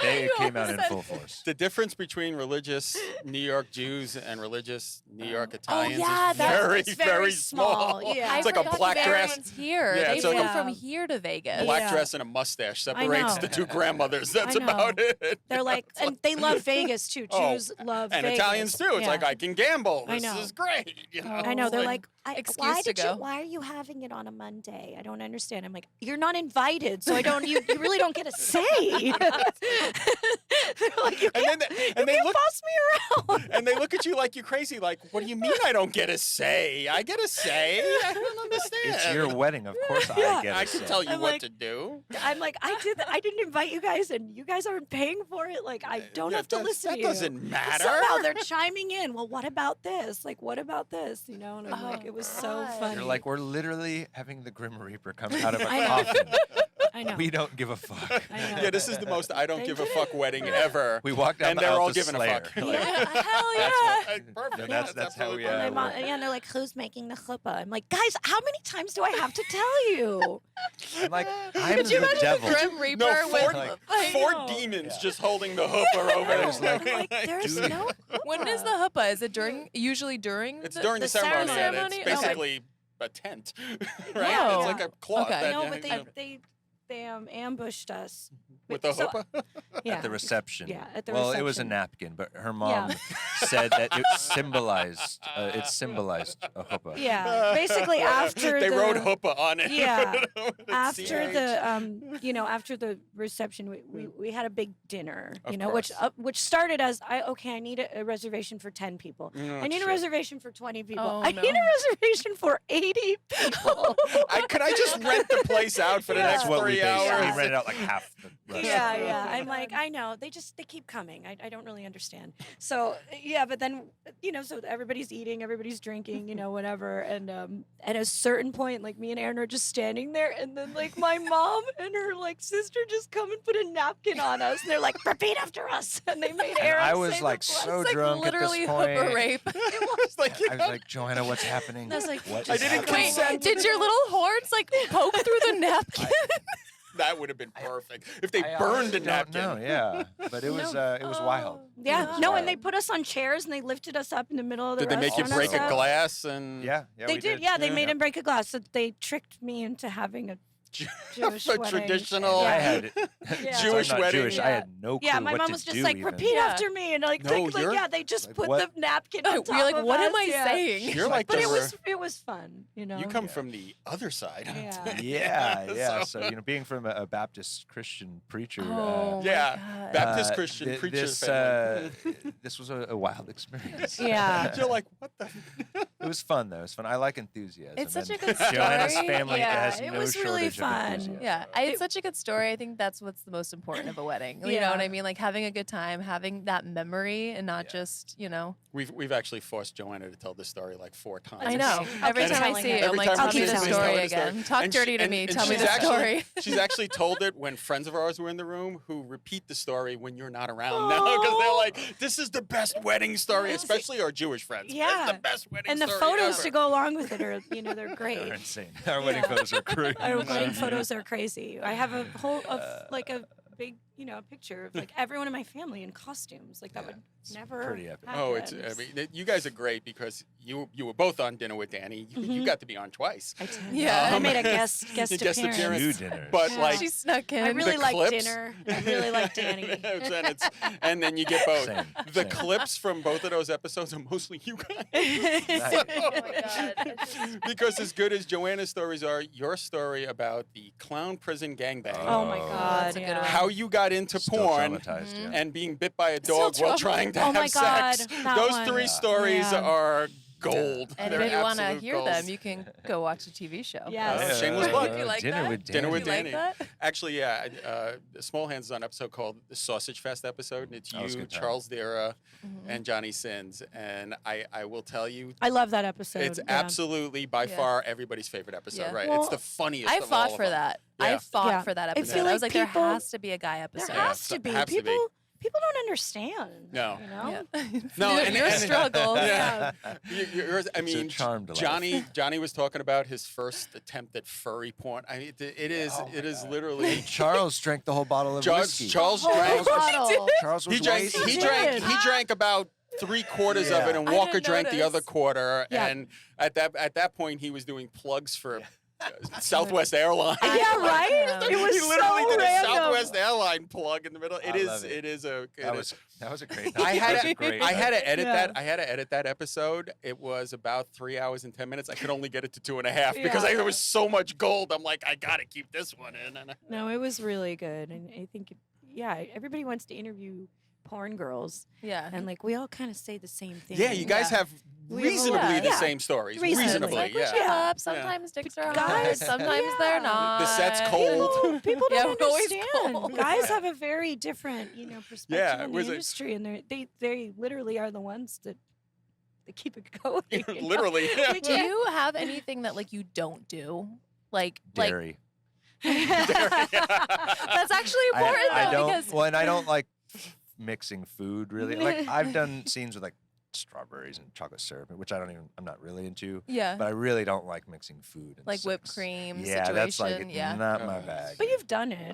They came out in said- full force. the difference between religious New York Jews and religious New York Oh, Italians yeah, is that's- very, it's very small. small, yeah. I It's like a forgot black the dress. Italians here. Yeah, they it's like flew a- from here to Vegas. Black Yeah. dress and a mustache I separates know. the two grandmothers. That's I know. about it. They're like, and they love Vegas too. Oh, Jews love and Vegas. Italians too. It's Yeah. like I can gamble. I This know. is great. You know? I know. Oh, They're like, like, excuse why to did go. you? Why are you having it on a Monday? I don't understand. I'm like, you're not invited, so I don't. You really don't get a say. They're like, you And can't, then you and they can't look boss me around. and they look at you like you're crazy. Like, what do you mean I don't get a say? I get a say. I don't understand. It's your wedding, of course. Yeah. I get I it. can tell you I'm what like- to do. I'm like, I didn't invite you guys, and you guys aren't paying for it. Like, I don't have to listen That to you. doesn't matter. Somehow they're chiming in. Well, what about this? Like, what about this? You know, and I'm like, it was so God. funny. You're like, we're literally having the Grim Reaper come out of a I know. coffin. I know. We don't give a fuck. I know. Yeah, this is the most I don't They give a did fuck wedding ever. We walk down And the they're aisle all to giving a Slayer. fuck. Like, Yeah, hell yeah. Perfect. That's how we, absolutely And, Yeah, my mom, perfect. and they're like, who's making the chuppah? I'm like, guys, how many times do I have to tell you? I'm like, I'm Could you the imagine devil. the Grim Reaper No, with like, Four know. demons Yeah. just holding the hooper over I there. was like, I'm like, there's dude. no When is the chuppah. chuppah? Is it usually during? It's during the the ceremony. and ceremony? It's Okay. basically a tent, right? Oh. It's like a cloth. Okay. that No, you- but you know, they ambushed us. with the So- hooper. Yeah. At the reception. Yeah, at the well, it was a reception. napkin, but her mom said that it symbolized a chuppah. Yeah, basically after they the wrote hooper on it. Yeah. With after CH. the after the reception, we had a big dinner, Of which started as I need a reservation for 10 people. Oh, I need a shit. reservation for 20 people. Oh, I no. need a reservation for 80 people. Could I just rent the place out for the Yeah. next That's what 3 we basically hours? rented out like half the restaurant. Yeah. I'm like, I know. They keep coming. I don't really understand. So yeah, but then so everybody's eating, everybody's drinking, whatever. And at a certain point, like me and Aaron are just standing there, and then like my mom and her like sister just come and put a napkin on us, and they're like, repeat after us, and they made And Aaron. I say was the like blessing. so It's like drunk literally at this point. hooper rape. It was like, I was like, Joanna, what's happening? I was like, What I is didn't happening? Wait, consent. did your little horns like poke through the napkin? that would have been perfect if they I burned the honestly napkin. don't know, yeah, but it was wild. Yeah, It was no, wild. and they put us on chairs and they lifted us up in the middle of the Did they make you restaurant break and a stuff. glass and Yeah, They we did, yeah. They Yeah. made him break a glass. So they tricked me into having a Jewish a wedding. traditional Yeah. I had Yeah. so Jewish I'm not wedding? Jewish. I had no clue Yeah, my what mom to was just do like, even. repeat Yeah. after me, and like, No, they, you're- yeah, they just like, put what? the napkin on top You're like, of what am us, I yeah. saying? You're like But the it was fun, You come from the other side. Yeah. Yeah. So being from a Baptist Christian preacher, Oh, my Yeah. God. Baptist Christian preacher this, family. this was a wild experience. Yeah. You're like, what the? It was fun though. It was fun. I like enthusiasm. It's such and a good Joanna's story. family Yeah, has it no was really shortage fun. of enthusiasm. Yeah, it's such a good story. I think that's what's the most important of a wedding. You know Yeah. what I mean? Like having a good time, having that memory, and not Yeah. just We've actually forced Joanna to tell this story like 4 times. I know. Okay. Every I'll keep time I telling see her. it, I'm Every like, time tell she me the tells me, story tell me the story. again. Talk And dirty she- to and- me. and Tell me she's the actually- story. She's actually told it when friends of ours were in the room who repeat the story when you're not around now because they're like, this is the best wedding story, especially our Jewish friends. Yeah. This is the best wedding And the story photos ever. to go along with it are, they're great. They're insane. Our wedding Yeah. photos are crazy. Our wedding photos are crazy. I have a whole like a big, picture of like everyone in my family in costumes. Like that would It's never. pretty epic. Oh, it's. happen. I mean, you guys are great because you were both on Dinner with Danny. You got to be on twice. I did. Yeah. I made a guest Guest appearance. appearance. New dinners. But Yeah. like, She snuck in. I really the like clips- dinner. I really like Danny. and then you get both. Same, The same. clips from both of those episodes are mostly you guys. Oh my God. It's just- Because as good as Joanna's stories are, your story about the clown prison gangbang, Oh my Oh. God. That's a good yeah. one. how you got into Still porn traumatized, yeah. and being bit by a Still dog while trauma- trying to Oh have my God, sex. that Those one. 3 Yeah. stories Yeah. are gold. And They're if you want to absolute hear gold. them, you can go watch a TV show. Yes. Oh, shameless plug. You like Dinner that? with Dinner with You like Danny. that? Actually, yeah. Small Hands is on an episode called the Sausage Fest episode, and it's That was a you, good time. Charles Dera, Mhm. and Johnny Sins. And I will tell you, I love that episode. it's yeah. absolutely by Yeah. far everybody's favorite episode, Yeah. right? Well, it's the funniest. I of all fought of for them. that. Yeah. I fought Yeah. for that I episode. feel I was like like, people- there has to be a guy There episode. Yeah, has to be. has to be. People people don't understand. No. You know? No, your struggles. Yeah. I So mean, charmed life. Johnny was talking about his first attempt at furry porn. I mean, it is literally. Charles drank the whole bottle of whiskey. Charles Whole drank. bottle. Charles was He drank. wasted. He drank about 3/4 of it, and I Walker didn't drank the other notice. quarter. Yeah. And at that point, he was doing plugs for Southwest Airlines. Yeah, right? It was He literally so did a random. Southwest Airline plug in the middle. I love it. It is a. That was a great. I had that was to, a great I had to edit Yeah. that. I had to edit that episode. It was about 3 hours and 10 minutes. I could only get it to 2.5 because Yeah. there was so much gold. I'm like, I gotta keep this one in. And No, it was really good. And I think, everybody wants to interview porn girls. Yeah. And like, we all kind of say the same thing. yeah, you guys have We have a reasonably lot. the Yeah. same stories. Reasonably. Like, we yeah. show Yeah. up. Sometimes dicks are Guys, hot. Sometimes they're yeah. not. The set's cold. People Yeah, don't we're always understand. cold. Guys have a very different, perspective Yeah, in the was it- industry, and they literally are the ones that keep it going. you know? Literally. Do you have anything that like you don't do? Like dairy. that's actually important I though don't. because Well, and I don't like mixing food really. Like I've done scenes with like strawberries and chocolate syrup, which I'm not really into. yeah, But I really don't like mixing food. And like whipped sex. cream Yeah, situation. that's like yeah, not my bag. But you've done it.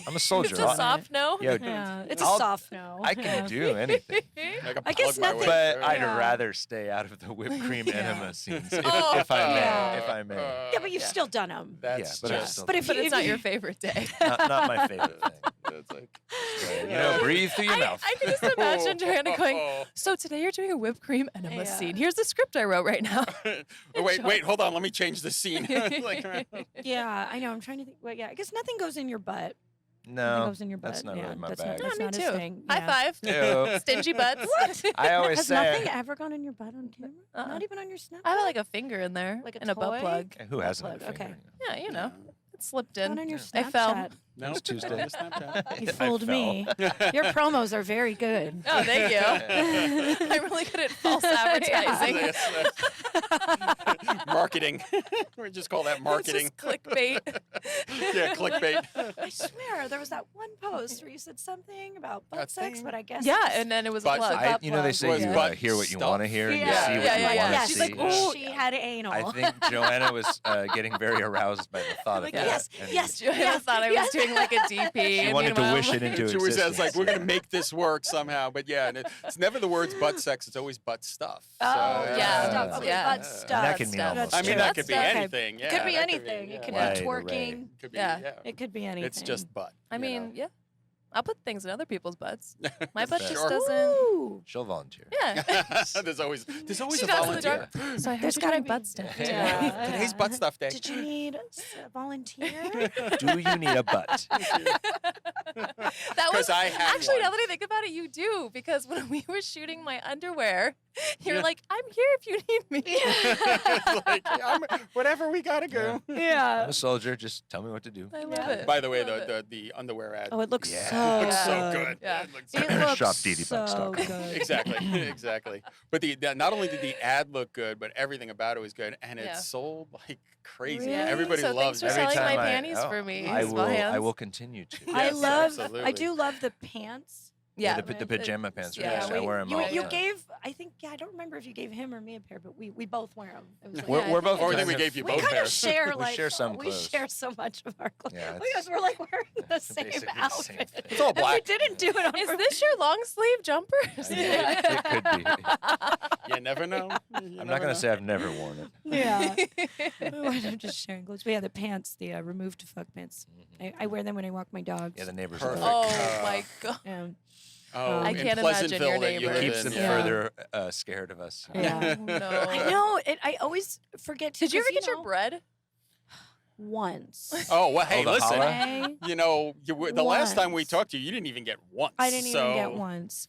I'm a soldier. it's a soft no. Yeah, Yeah, it's I'll- a soft no. I can do anything. can I guess plug my way nothing- But through. I'd Yeah. rather stay out of the whipped cream Yeah. enema scenes, Oh, if I may. yeah. If I may. Yeah, but you've still done them. That's but it's just. still- But if But you, it's if not you- your favorite day. not my favorite thing. It's like. Breathe through your mouth. I can just imagine Joanna going, so today you're doing a whipped cream enema Yeah. scene. Here's the script I wrote right now. Oh, wait, hold on. Let me change the scene. Like, Yeah, I know. I'm trying to think. Well, yeah, I guess nothing goes in your butt. Nothing No, goes in your butt. that's not yeah, really my that's bag. Not, that's me not his too. thing. High Yeah. five. Ew. Stingy butts. I always Has say. nothing ever gone in your butt on camera? Uh-uh. Not even on your Snapchat? I have like a finger in there Like a and a butt toy? plug. Who hasn't? Plug, had a okay. finger? Yeah, you know, it slipped in. Not on your I Snapchat. fell. no, It's Tuesday. on the Snapchat. You I fooled me. Your promos are very good. Oh, thank you. I'm really good at false advertising. Yes, marketing. We just call that marketing. It's just clickbait. Yeah, clickbait. I swear, there was that one post where you said something about butt That sex, thing? but I guess Yeah, it was- and then it was a But plug. I, you know, they say Was you butt hear what you stuff. want to hear and you Yeah. see what Yeah, you yeah, want yeah. to She's see. like, ooh. she had anal. I think Joanna was getting very aroused by the thought Like, of that. yes, and yes. Joanna thought I was doing like a DP. She wanted to meanwhile, wish it like- into She always existence. says like, we're gonna make this work somehow. But yeah, and it's never the words butt sex. It's always butt stuff. Oh, So, yeah. Stuff. Okay, Yeah. butt stuff. And that can mean Stuff. almost. I mean, True. that could be That's- okay. anything. Yeah, It could be that anything. It could yeah. be Wide array. twerking. Could be, Yeah. yeah. It could be anything. It's just butt. I you mean, know? yeah. I'll put things in other people's butts. My butt Sure. just doesn't. Ooh. She'll volunteer. Yeah. there's always She a does the volunteer. job. So I heard There's you're gotta doing be- butt stuff. Yeah. Today's butt stuff day. Did you need a volunteer? Do you need a butt? That was 'Cause I had actually one. now that I think about it, you do because when we were shooting my underwear, you're Yeah. like, "I'm here if you need me." It's like, whatever we gotta go. Yeah. I'm a soldier. Just tell me what to do. I love Yeah. it. By the way, Love it. the underwear ad Oh, it looks Yeah. so looks so good. good. Yeah. It looks so It good. looks Shop DD so Buttstock. good. Exactly, exactly. But not only did the ad look good, but everything about it was good, and Yeah. it sold like crazy. Really? Everybody so loves thanks it. for Every selling time my I- panties oh, for me. I Small will. hands. I will continue to. I Yes, love. I absolutely. do love the pants. Yeah, the pajama pants. yeah, Right? I wear them You, all the you time. gave. I think. Yeah, I don't remember if you gave him or me a pair, but we both wear them. It was like, We're, Yeah, we're I both. Or I think kind we of- gave you we both kind of pairs. share We like share some we clothes. share so much of our clothes Yeah, because we're like wearing the same basically the same outfit. thing. It's all And we black. didn't do it on Is purpose. this your long sleeve jumper? It could be. You never know. I'm not gonna say I've never worn it. Yeah. We wind up just sharing clothes. We have the pants, the remove to fuck pants. I wear them when I walk my dogs. Yeah, the neighbors. Perfect. Love it. Oh my god. Yeah. Oh, I in can't imagine Pleasantville your that you neighbors. live Keeps in, them Yeah. further scared of us. Yeah. Oh, no. I know. I always forget. Did you ever 'cause, get your know, bread? once? Oh well, hey, the listen. holla? I, You know, the last time we Once. talked to you, you didn't even get once. I didn't even get so- once.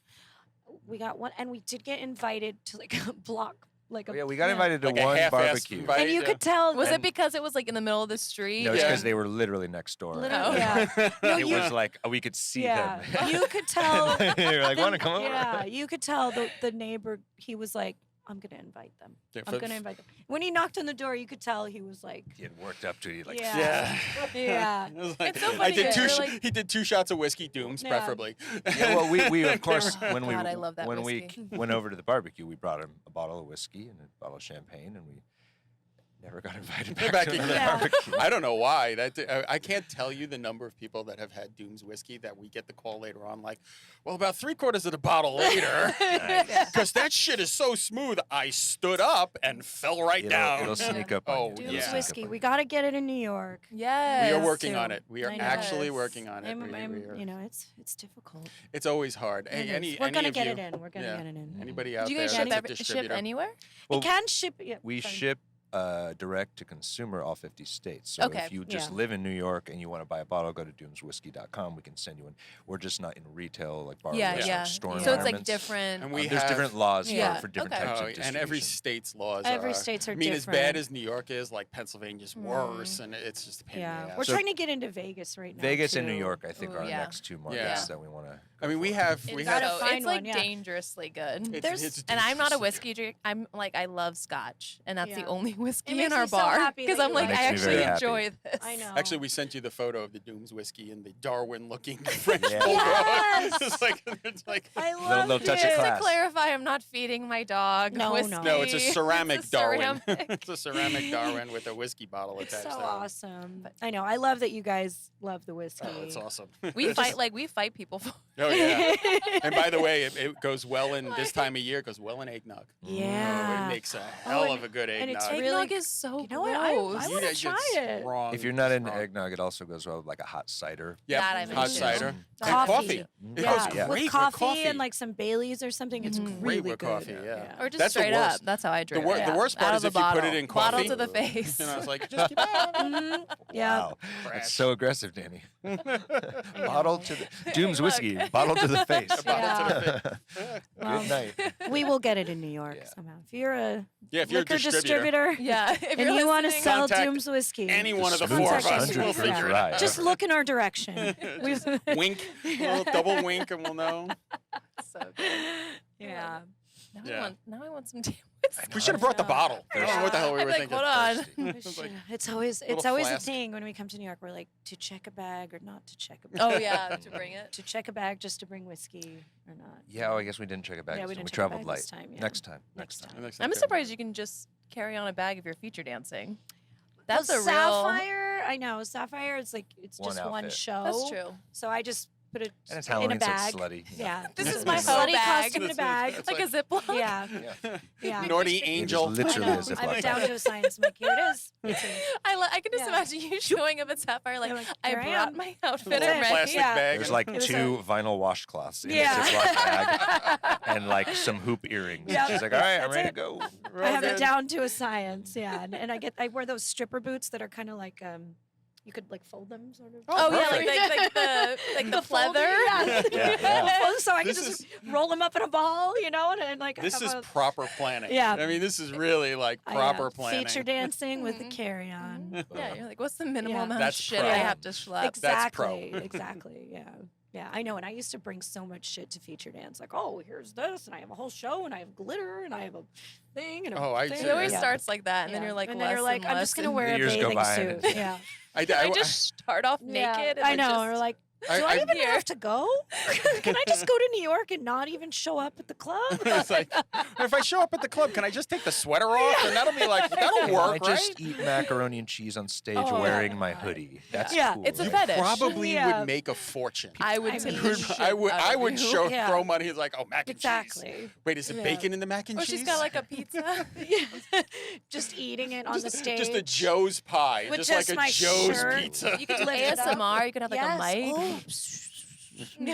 We got one, and we did get invited to like a block, like a. Oh, yeah, we got invited to Like a one half-assed barbecue. invite. And you Yeah. could tell. Was it And- because it was like in the middle of the street? No, it's Yeah. because they were literally next door. Literally, Oh. yeah. No, It you, was like we could see yeah. them. You could tell. They were like, "Want to come over?" Yeah, you could tell the neighbor. He was like, I'm gonna invite them. Yeah, I'm gonna invite them. When he knocked on the door, you could tell he was like, He had worked up to it. Like, yeah, yeah. It was like, It's so I funny did that two. you're like- He did 2 shots of whiskey, Dooms, Yeah. preferably. Yeah, well, we of course when God, I love that when whiskey. we went over to the barbecue, we brought him a bottle of whiskey and a bottle of champagne, and we never got invited back, Back to to- another Yeah. barbecue. I don't know why. I can't tell you the number of people that have had Dooms whiskey that we get the call later on, like, well, about 3/4 of the bottle later, because that shit is so smooth. I stood up and fell right down. It'll sneak up on Oh, you. Doom's It'll yeah. sneak up whiskey. on We you. gotta get it in New York. Yes. We are working too. on it. We are I know. actually Yes. working on it. We are- You know, it's difficult. It's always hard. It is. Any, We're any gonna of get you, it in. We're gonna yeah. get it in. Anybody out Do you there guys that's a ship distributor? anywhere? Well, It can ship. Yeah, We sorry. ship direct to consumer all 50 states. So Okay. if you just Yeah. live in New York and you want to buy a bottle, go to doomswhiskey.com. We can send you one. We're just not in retail like bar Yeah, restaurant yeah. store So it's like environments. different. And we There's have different laws Yeah, for different okay. types Oh, of and every distribution. state's laws Every are. states are I mean, as bad different. as New York is, like Pennsylvania's worse, and it's just a pain in Yeah, the we're ass. So- trying to get into Vegas right now. Vegas and New too. York, I think, Ooh, are our yeah. next 2 markets Yeah. that we want to. I mean, we have It's, gotta so, find it's like one, yeah. dangerously good. It's And I'm not a dangerously whiskey drink. I'm like I love scotch, and that's the Yeah. only whiskey makes in our me so bar happy that I'm you like like I it. Makes me actually very happy. enjoy this. I know. Actually, we sent you the photo of the Dooms whiskey and the Darwin-looking French Yeah. bulldog. Yes! it's like I They'll- love they'll touch it. a Just to class. clarify, I'm not feeding my dog No, whiskey. no. no, it's a ceramic It's a Darwin. ceramic. It's a ceramic Darwin with a whiskey bottle It's attached. so to it. awesome. I know. I love that you guys love the whiskey. Oh, it's awesome. We fight people for. Oh yeah. And by the way, it goes well in this time of year. It goes well in eggnog. Yeah. Oh, it makes a hell and- of a good and eggnog. it's Eggnog really- is so You know what? I gross. wanna It's try it. wrong. If you're not It's into wrong. eggnog, it also goes well with like a hot cider. Yeah, That I hot mentioned. cider. Mm. And Coffee. coffee. Mm. It Yeah, goes Yeah. great with coffee, coffee and like some Baileys or something. It's Mhm. Great really with good. coffee, yeah. Or just That's the straight worst. up. That's how I drink. wor- it. the worst part Out is of if the you put bottle. it in Bottle coffee. to the face. And I was like, just keep it. Mhm. Yeah. Wow. Trash. That's so aggressive, Danny. Bottle to the Doom's Look. whiskey. Bottle to the face. Bottle to the Good Well, night. We will get it in New York Yeah. somehow. If you're a Yeah, if you're a liquor distributor, Yeah. If and you're you want to listening- sell Contact Doom's whiskey, any one of the Smooth four of us 100 will proof figure it rye. out. just look in our direction. Just wink, a little double wink, and we'll know. So good. Yeah. Now I want some damn whiskey. We should have brought the bottle. I don't know what the hell we I'm were like, thinking. hold on. It's like, It's always little a flask. thing when we come to New York. We're like to check a bag or not to check a bag. Oh yeah, to bring it. To check a bag just to bring whiskey or not. Yeah, I guess we didn't check it back. Yeah, this we time. didn't We check it traveled back light. this time, yeah. Next time. Next time. next I'm time. surprised you can just carry on a bag if you're feature dancing. That's Well, a real. Sapphire. I know Sapphire. It's like it's One just one outfit. show. That's true. So I just put it And it's in a Halloween, so bag. it's slutty. Yeah. This It's is a my faux slutty bag. costume in a This is- bag. it's Like a Ziploc. Yeah. Yeah. Yeah. Naughty It was angel. I literally know. a Ziploc I'm bag. down to a science. I'm like, here it is. It's in- I can just Yeah. imagine you showing up at Sapphire like, You're like, I "Here I brought am." my outfit Little already. plastic Yeah. bag. There's and- like It was two vinyl washcloths in Yeah. a Ziploc bag and like some hoop earrings. Yeah. She's like, all right, I'm That's ready it. to go. We're I all have it good. down to a science. Yeah. And I wear those stripper boots that are kind of like you could like fold them sort of. Oh yeah, perfect. like the folding, pleather. yes. Yeah, yeah. So I can This just roll them up in a ball, and like This have is a, proper planning. Yeah. I mean, this is really like proper planning. feature dancing with the Mhm. carry-on. Yeah, you're like, what's the minimal Yeah. amount That's of shit pro. I have to schlep? That's pro. Exactly. Yeah. Yeah, I know. And I used to bring so much shit to feature dance. Like, oh, here's this, and I have a whole show, and I have glitter, and I have a thing, and a Oh, I thing. see. It always Yeah. starts like that, and then Yeah. you're like, and less then you're like, and I'm less just gonna and- wear The a years go bathing by suit. and- Yeah. I just start off Yeah. naked. And I then know. just- Or like, do I- I, even Here. have to go? Can I just go to New York and not even show up at the club? It's like, if I show up at the club, can I just take the sweater off? And that'll be like, that'll Can work, I just right? eat macaroni and cheese on stage Oh, wearing yeah. my hoodie? That's Yeah, cool. it's a right? fetish. Probably Yeah. would make a fortune. I would I take mean, the you shit I would. out I of would you. show Yeah. throw money. It's like, oh, mac and cheese. Exactly. Wait, is it Yeah. bacon in the mac and Or cheese? she's got like a pizza. Just eating it on the stage. Just a Joe's pie, With just just like a my Joe's shirt. pizza. You could do Lift it up. ASMR. You could have like Yes. a mic. Oh. We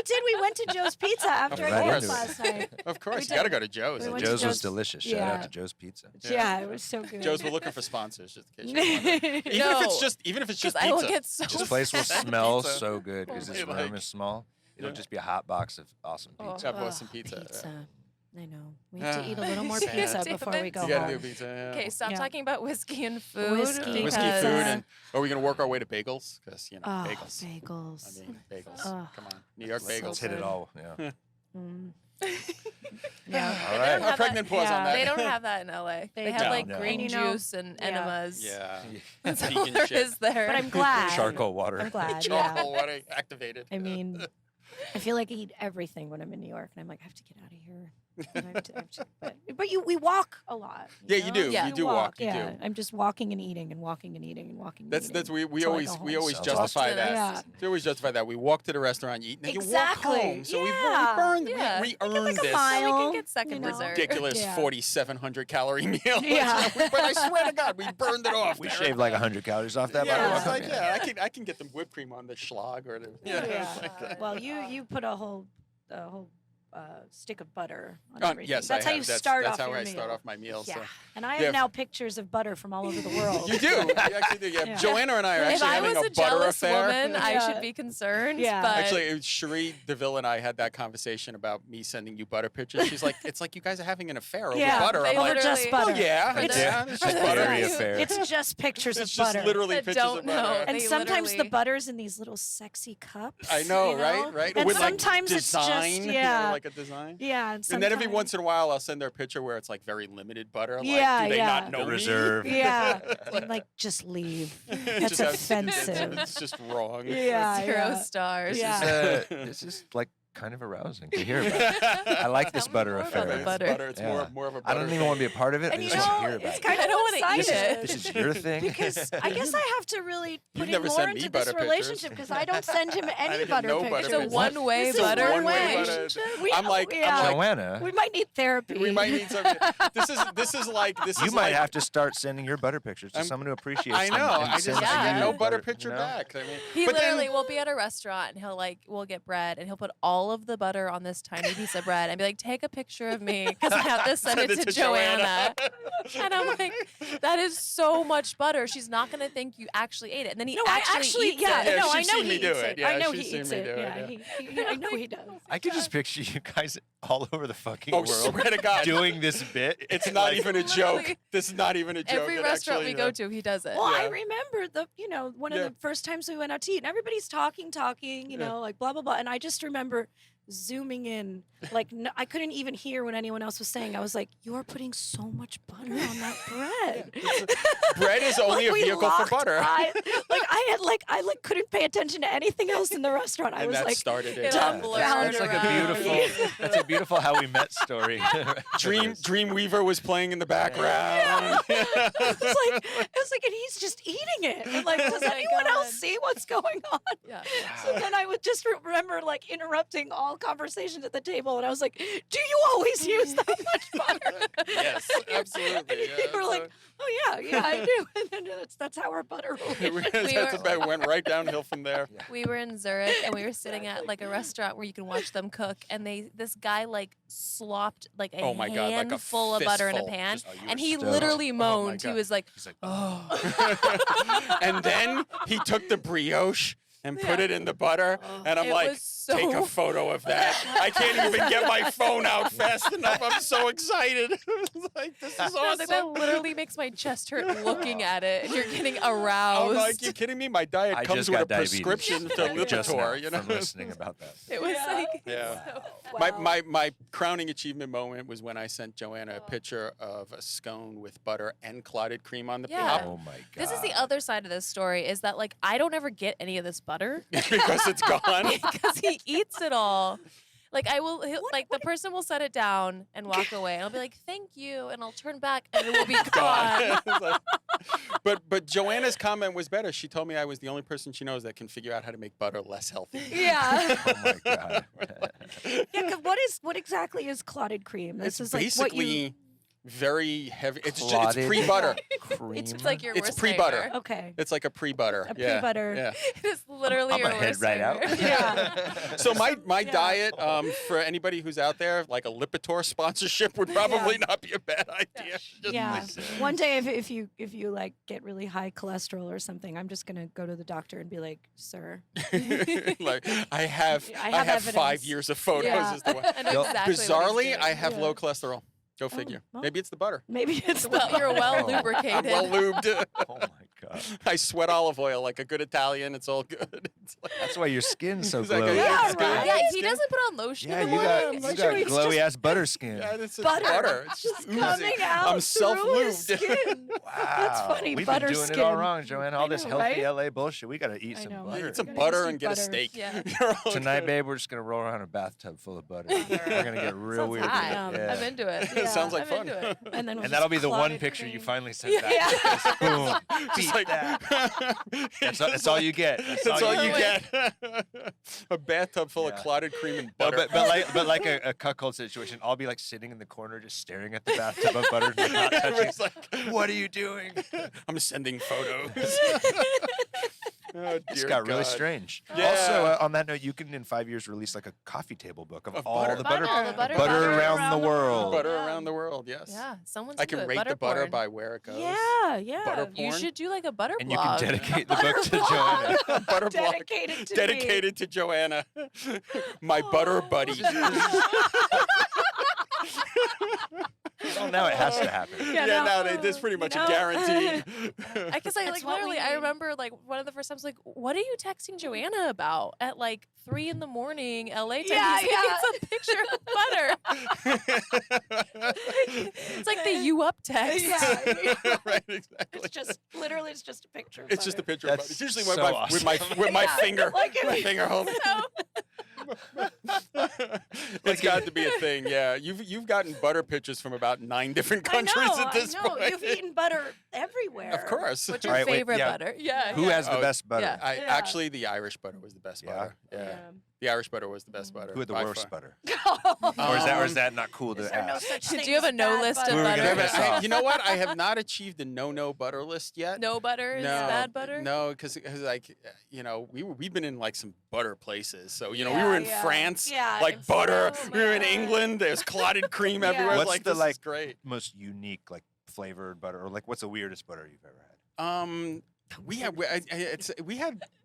did. We went to Joe's Pizza after Right I into danced it. last night. Of course, We you gotta did. go to Joe's. We At went to Joe's least. was Joe's- delicious. Shout yeah. out to Joe's Pizza. Yeah, it was so good. Joe's, we're looking for sponsors, just in case you're wondering. Even if it's No. just, even if it's just Because I will pizza. get so This place will sad. smell Pizza. so good because this Like- room is small. It'll Yeah. just be a hot box of awesome Oh. pizza. Yeah, Boston pizza. Pizza. I know. We have to eat a Ah. little more Sad. pizza Damn before we it. go You gotta home. do pizza. Yeah. Okay, stop Yeah. talking about whiskey and food. Whiskey, Whiskey, because- food, and are we gonna work our way to bagels? Because Oh, bagels. bagels. I mean, bagels. Oh. Come on, New York So bagels. Let's hit it good. all. Yeah. Mm. Yeah. All They right. don't A have pregnant pause on yeah. that. They don't have that in LA. They have don't. like No. green And you know- juice and Yeah. enemas. Yeah. That's all Vegan there shit. is there. But I'm glad. Charcoal water. I'm glad. Charcoal Yeah. water activated. I mean, I feel like I eat everything when I'm in New York, and I'm like, I have to get out of here. I have to, but we walk a lot. Yeah, you know? do. Yeah. You do walk. You yeah, do. I'm just walking and eating and walking and eating and walking. That's and eating we till I always go we home. always Sounds justify awesome. that. Yeah. We always justify that. We walk to the restaurant, eat, and then Exactly. you walk home. So Yeah. we burned. Yeah. We We earned like a this mile. So we can get second You know? dessert. ridiculous Yeah. 4,700 calorie meal. Yeah. But I swear to God, we burned it off. We there. shaved like 100 calories off that. Yeah, by the it's way. like, yeah, I can get the whipped cream on the schlag or the. Yeah. Yeah. it's like that. Well, you put a whole stick of butter on Oh, everything. yes, That's I how have. you start that's off how your I start meal. off my meal. Yeah. So. And I Yeah. have now pictures of butter from all over the world. You do. You actually do. Yeah. Yeah. Joanna and I are If actually I having was a a butter jealous affair. woman, I Yeah. should be concerned. Yeah. But Actually, Cherie DeVille and I had that conversation about me sending you butter pictures. She's like, it's like you guys are having an affair over Yeah, butter. they I'm like, over just literally- butter. oh, yeah. For It's, the- yeah, it's for just the- butter. Dairy It's affair. It's just pictures It's of just butter. literally That pictures don't of butter. know. And They sometimes the literally- butter's in these little sexy cups. I know, you right? Right. And With sometimes like it's design, just you know, yeah, like a design. yeah. And then every once in a while, I'll send her a picture where it's like very limited butter. Like, Yeah, do they yeah. not know The me? reserve. yeah, I'm like just leave. That's Just have- offensive. It's just wrong. Yeah, 0 yeah. stars. Yeah. This is like kind of arousing to hear about. I like this Tell me butter more about affair. the It's butter. It's Yeah. more of a butter I don't even want to be a part of it. I And you just want to know, hear about it's it. kind I of don't wanna eat one-sided. it. This is your thing. Because I guess I have to really put You've in never more sent me into this butter pictures. relationship because I don't send him any get butter no pictures. butter It's a pictures. one-way This is butter. one-way butter. relationship. We, I'm like- yeah. I'm like- Joanna, we might need therapy. We might need something. This is like this you is might like, have to start sending your butter pictures to I'm- someone who appreciates I them know. and I just sends Yeah. I you get no butter you picture know? back. I mean, He but literally then, will be at a restaurant and we'll get bread and he'll put all of the butter on this tiny piece of bread and be like, take a picture of me because I have to send it to Joanna. And I'm like, that is so much butter. She's not going to think you actually ate it. And then he No, I actually eats yeah, it. Yeah, no, I she's know seen he me do eats it. it. Yeah, I know she's he seen eats me it. do it, Yeah, I know he does. I could just picture you guys all over the fucking Oh, world swear to God. doing this bit. It's not Like, even a joke. Literally. This is not even a joke. Every It restaurant actually, we go to, he does it. Well, I Yeah. remember one of Yeah. the first times we went out to eat, and everybody's talking, you Yeah. know, like blah blah blah, and I just remember zooming in, like I couldn't even hear what anyone else was saying. I was like, "You are putting so much butter on that bread." Bread is only Like, a we vehicle for locked butter. eyes. I couldn't pay attention to anything else in the restaurant. I And was that like, started it. It dumb all Yeah. blurred That's like a around. beautiful. That's a beautiful how we met story. Dreamweaver was playing in the background. it's like, and he's just eating it. And like, does Oh my anyone else God. see what's going on? Yeah. So then I would just remember like interrupting all conversations at the table, and I was like, "Do you always use that much butter?" Yes, absolutely. And Yeah, you were like, "Oh yeah, I do." And then that's how our butter relationship. went right downhill from there. We were in Zurich and we were sitting at like a restaurant where you can watch them cook, and this guy like slopped like a Oh my God, like a handful of butter in a fistful. pan, Just- and he stoked. literally Oh my moaned. He God. was like, He's like, "Oh, And then he took the brioche and put Yeah. it in the butter, and I'm It like, was so- take a photo of that. I can't even get my phone out fast enough. I'm so excited. Like, this is I was like, awesome. that literally makes my chest hurt looking at it, and you're getting I'm aroused." like, you kidding me? My diet I comes just with a got diabetes. prescription to just now Lipitor, you know? from listening about that. It was Yeah. like, Yeah. so My crowning achievement moment was when I sent Joanna a picture of a scone with butter and clotted cream on the Yeah. top Oh my god. This is the other side of this story, is that like I don't ever get any of this butter because it's gone. because he eats it all. Like like the person will set it down and walk away, and I'll be like, "Thank you," and I'll turn back, and it will be gone. It's like- but Joanna's comment was better. She told me I was the only person she knows that can figure out how to make butter less healthy. Yeah. Oh my god. Yeah. 'Cause what exactly is clotted cream? This It's is like what you. basically very heavy. It's Clotted pre-butter. Cream. It's like your It's worst pre-butter. nightmare. Okay. It's like a pre-butter. A Yeah, pre-butter. Yeah. It's literally I'm your gonna head worst right out. nightmare. Yeah. So my Yeah. diet, for anybody who's out there, like a Lipitor sponsorship would probably not be a bad idea. Just Yeah. like- One day, if you like get really high cholesterol or something, I'm just gonna go to the doctor and be like, "Sir, like I have I have 5 evidence. years of photos Yeah. as to why. I know exactly what he's Bizarrely, doing. I have Yeah. low cholesterol. Go figure. well. Maybe it's the butter. Maybe it's Well, you're well Oh. I'm lubricated. well lubed. Oh my god. I sweat olive oil like a good Italian. It's all good. It's like, That's why your skin's so It's like a- glowy. Yeah, it's good. right. Yeah, It's he good. doesn't put on lotion Yeah, in the you got, morning. you I'm got sure he's glowy ass butter skin. Yeah, it's Butter. butter. It's just oozing. coming out I'm through self-lubed. his skin. Wow. That's funny, We've butter been doing skin. it all wrong, Joanna. All I this know, healthy right? LA bullshit. We gotta eat I some know. butter. Eat some Gotta butter eat and get a butter. steak. Yeah. You're all Tonight, good. babe, we're just gonna roll around a bathtub full of butter. We're gonna get real Sounds weird. hot. with it. Yum. Yeah. I'm into it. It sounds like I'm fun. into it. And then we'll And that'll be just the one clotted picture you cream. finally sent Yeah. back. Just boom. Just Beat like that. That's all you get. That's all you you get. A bathtub full of Yeah. clotted cream and No, butter. but like a cuckold situation, I'll be like sitting in the corner just staring at the bathtub of butter, and not touching. It's like, What are you doing? I'm sending photos. Oh, It's dear got really God. strange. Yeah. Also, on that note, you can in 5 years release like a coffee table book of Of all butter. the Butter. butter, All the butter. butter Butter around, around the the world. Butter Yeah. around the world, yes. Yeah, someone's I can into it. rate butter the butter porn. by where it goes. Yeah, yeah. Butter You porn. should do like a butter And you can blog. dedicate the book to Joanna. Butter block. Dedicated to me. Dedicated to Joanna. My butter buddy. Well, now it has to happen. Yeah, no, now that's pretty much know. a guarantee. I guess I That's like what we literally. I need. remember like one of the first times, like, what are you texting Joanna about at like 3 in the morning, LA time? Yeah, He's like, it's a picture of butter. It's like the you up text. Yeah. Right, exactly. It's just literally, it's just a picture. Of It's just a butter. picture of That's butter. It's usually so with my awesome. with my Yeah. finger. Like if my you- finger holding. It's got to be a thing. Yeah, you've gotten butter pictures from about 9 different countries I know, at this I know. point. You've eaten butter everywhere. Of course. What's your All right, wait, favorite yeah. butter? Yeah. Who yeah. has the Oh, best butter? yeah. I Yeah. actually the Irish butter was the best Yeah? butter. Yeah. The Irish butter was the best butter. Who had the by worst far. butter? or Or is that not cool is to there no ask? such Do thing you have as a no bad list of butter? We were gonna butter? get this off. You know what? I have not achieved the no butter list yet. No butter is bad butter. No, because like we've been in like some butter places. So we Yeah, were in yeah. France, Yeah, like in butter. France, We were in yeah. England. There's clotted cream Yeah. everywhere. What's Like the, this like, is great. Most unique, like flavored butter, or like what's the weirdest butter you've ever had? We had